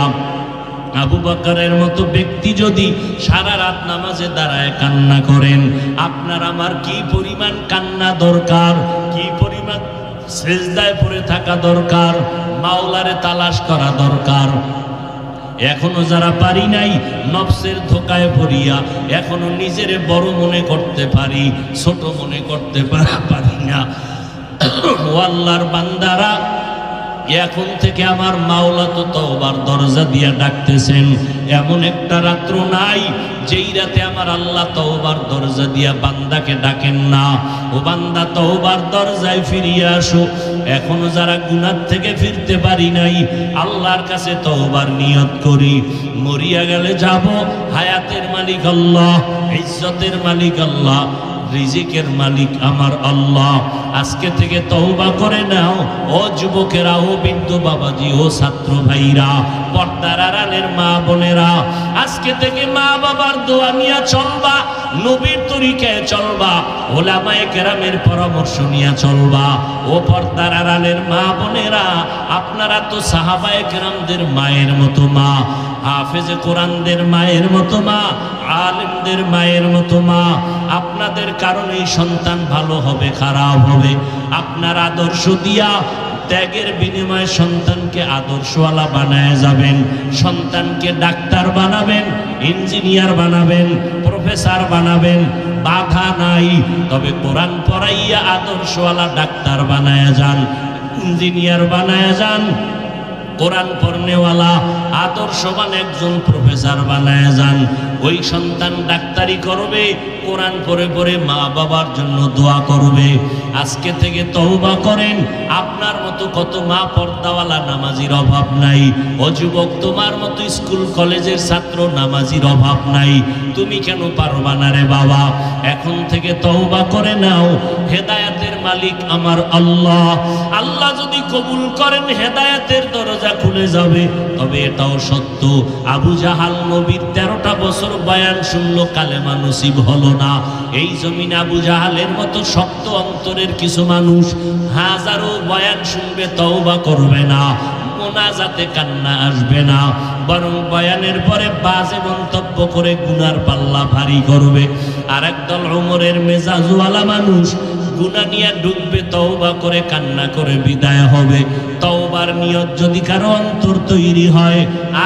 আবু বকরের মতো ব্যক্তি যদি সারা রাত নামাজে দাঁড়ায় কান্না করেন, আপনার আমার কি পরিমাণ কান্না দরকার, কি পরিমাণ সিজদায় পড়ে থাকা দরকার, মাওলারে তালাশ করা দরকার। এখনো যারা পারি নাই, নফসের ধোকায় পড়িয়া এখনো নিজেরে বড় মনে করতে পারি, ছোট মনে করতে পারি না। ও আল্লাহর বান্দারা, এখন থেকে আমার মাওলা তো তওবার দরজা দিয়া ডাকতেছেন। এমন একটা রাত্র নাই যেই রাতে আমার আল্লাহ তওবার দরজা দিয়া বান্দাকে ডাকেন না, ও বান্দা তওবার দরজায় ফিরিয়ে আসো। এখনো যারা গুনাহ থেকে ফিরতে পারি নাই, আল্লাহর কাছে তওবার নিয়ত করি, মরিয়া গেলে যাব, হায়াতের মালিক আল্লাহ, ইজ্জতের মালিক আল্লাহ, রিজিকের মালিক আমার আল্লাহ। আজকে থেকে তওবা করে নাও ও যুবকেরা, ও বৃদ্ধ বাবাজি, ও ছাত্র ভাইরা, পর্দার আড়ালের মা বোনেরা, আজকে থেকে মা বাবার দোয়া নিয়ে চলবা, নবীর তরিকায় চলবা, ওলামায়ে কেরামের পরামর্শ নিয়ে চলবা। ও পর্দার আড়ালের মা বোনেরা, আপনারা তো সাহাবায়ে কেরামদের মায়ের মতো মা, হাফেজে কোরআনদের মায়ের মতো মা, আলেমদের মায়ের মতো মা। আপনাদের কারণেই সন্তান ভালো হবে, খারাপ হবে। আপনার আদর্শ দিয়া ত্যাগের বিনিময়ে সন্তানকে আদর্শওয়ালা বানায় যাবেন, সন্তানকে ডাক্তার বানাবেন, ইঞ্জিনিয়ার বানাবেন, প্রফেসর বানাবেন, বাধা নাই। তবে কোরআন পড়াইয়া আদর্শওয়ালা ডাক্তার বানায় যান, ইঞ্জিনিয়ার বানায় যান, কোরআন পড়নেওয়ালা আদর্শবান একজন প্রফেসর বানায় যান। ওই সন্তান ডাক্তারি করবে, কোরআন পড়ে পড়ে মা বাবার জন্য দোয়া করবে। আজকে থেকে তওবা করেন। আপনার মতো কত মা পর্দাওয়ালা নামাজির অভাব নাই। ও যুবক, তোমার মতো স্কুল কলেজের ছাত্র নামাজির অভাব নাই। তুমি কেন পারবা না রে বাবা? এখন থেকে তওবা করে নাও। হেদায়েতের মালিক আমার আল্লাহ। আল্লাহ যদি কবুল করেন, হেদায়েতের দরজা খুলে যাবে। তবে এটাও সত্য, আবু জাহাল নবীর 13টা বছর বয়ান শুনলো, কালেমা নসিব হলো না। এই জমিনে আবু জাহালের মতো শক্ত অন্তরের কিছু মানুষ হাজারো বয়ান শুনবে, তওবা করবে না, মোনাজাতে কান্না আসবে না, বরং বয়ানের পরে বাজে মন্তব্য করে গুনার পাল্লা ভারী করবে। আর একদল ওমরের মেজাজওয়ালা মানুষ গুনাহ নিয়ে ডুববে, তওবা করে কান্না করে বিদায় হবে। তওবার নিয়ত যদি কারো অন্তর তৈরি হয়,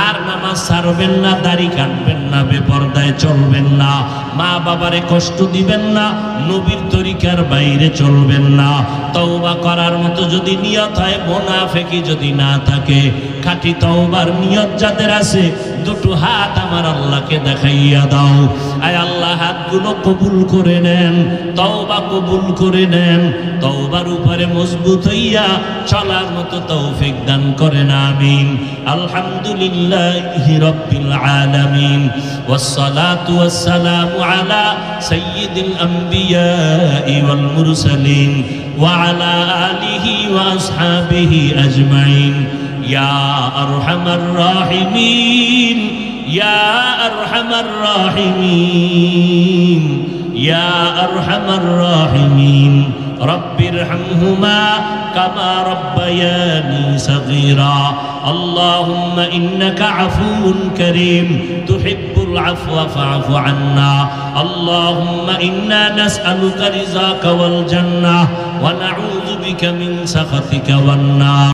আর নামাজ ছাড়বেন না, দাড়ি কাটবেন না, বেপরদায় চলবেন না, মা বাবারে কষ্ট দিবেন না, নবীর তরিকার বাইরে চলবেন না। তওবা করার মতো যদি নিয়ত হয়, মুনাফিকি যদি না থাকে, খাঁটি তওবার নিয়ত যাদের আছে, দুটো হাত আমার আল্লাহকে দেখাইয়া দাও। আয় আল্লাহ, হাতগুলো কবুল করে নেন, তওবা কবুল করে নেন, তওবার উপরে মজবুত হইয়া চলার মতো তৌফিক দান করেন, আমিন। আলহামদুলিল্লাহি রাব্বিল আলামিন, ওয়াসসালাতু ওয়াসসালামু আলা সাইয়্যিদিল আমবিয়াই ওয়াল মুরসালিন ওয়া আলা আলিহি ওয়া আসহাবিহি আজমাইন। ইয়া আরহামার রাহিমিন, ইয়া আরহামার রাহিমিন, ইয়া আরহামার রাহিমিন। রব্বিরহামহুমা কামা রব্বায়ানি সগীরা। আল্লাহুম্মা ইন্নাকা আফুউন কারীম তুহিব্বুল আফওয়া ফা'ফু আন্না। আল্লাহুম্মা ইন্না নাসআলুকা রিযাকা ওয়াল জান্নাহ ওয়া নাউযু বিকা মিন সাখাতিকা ওয়ান নার।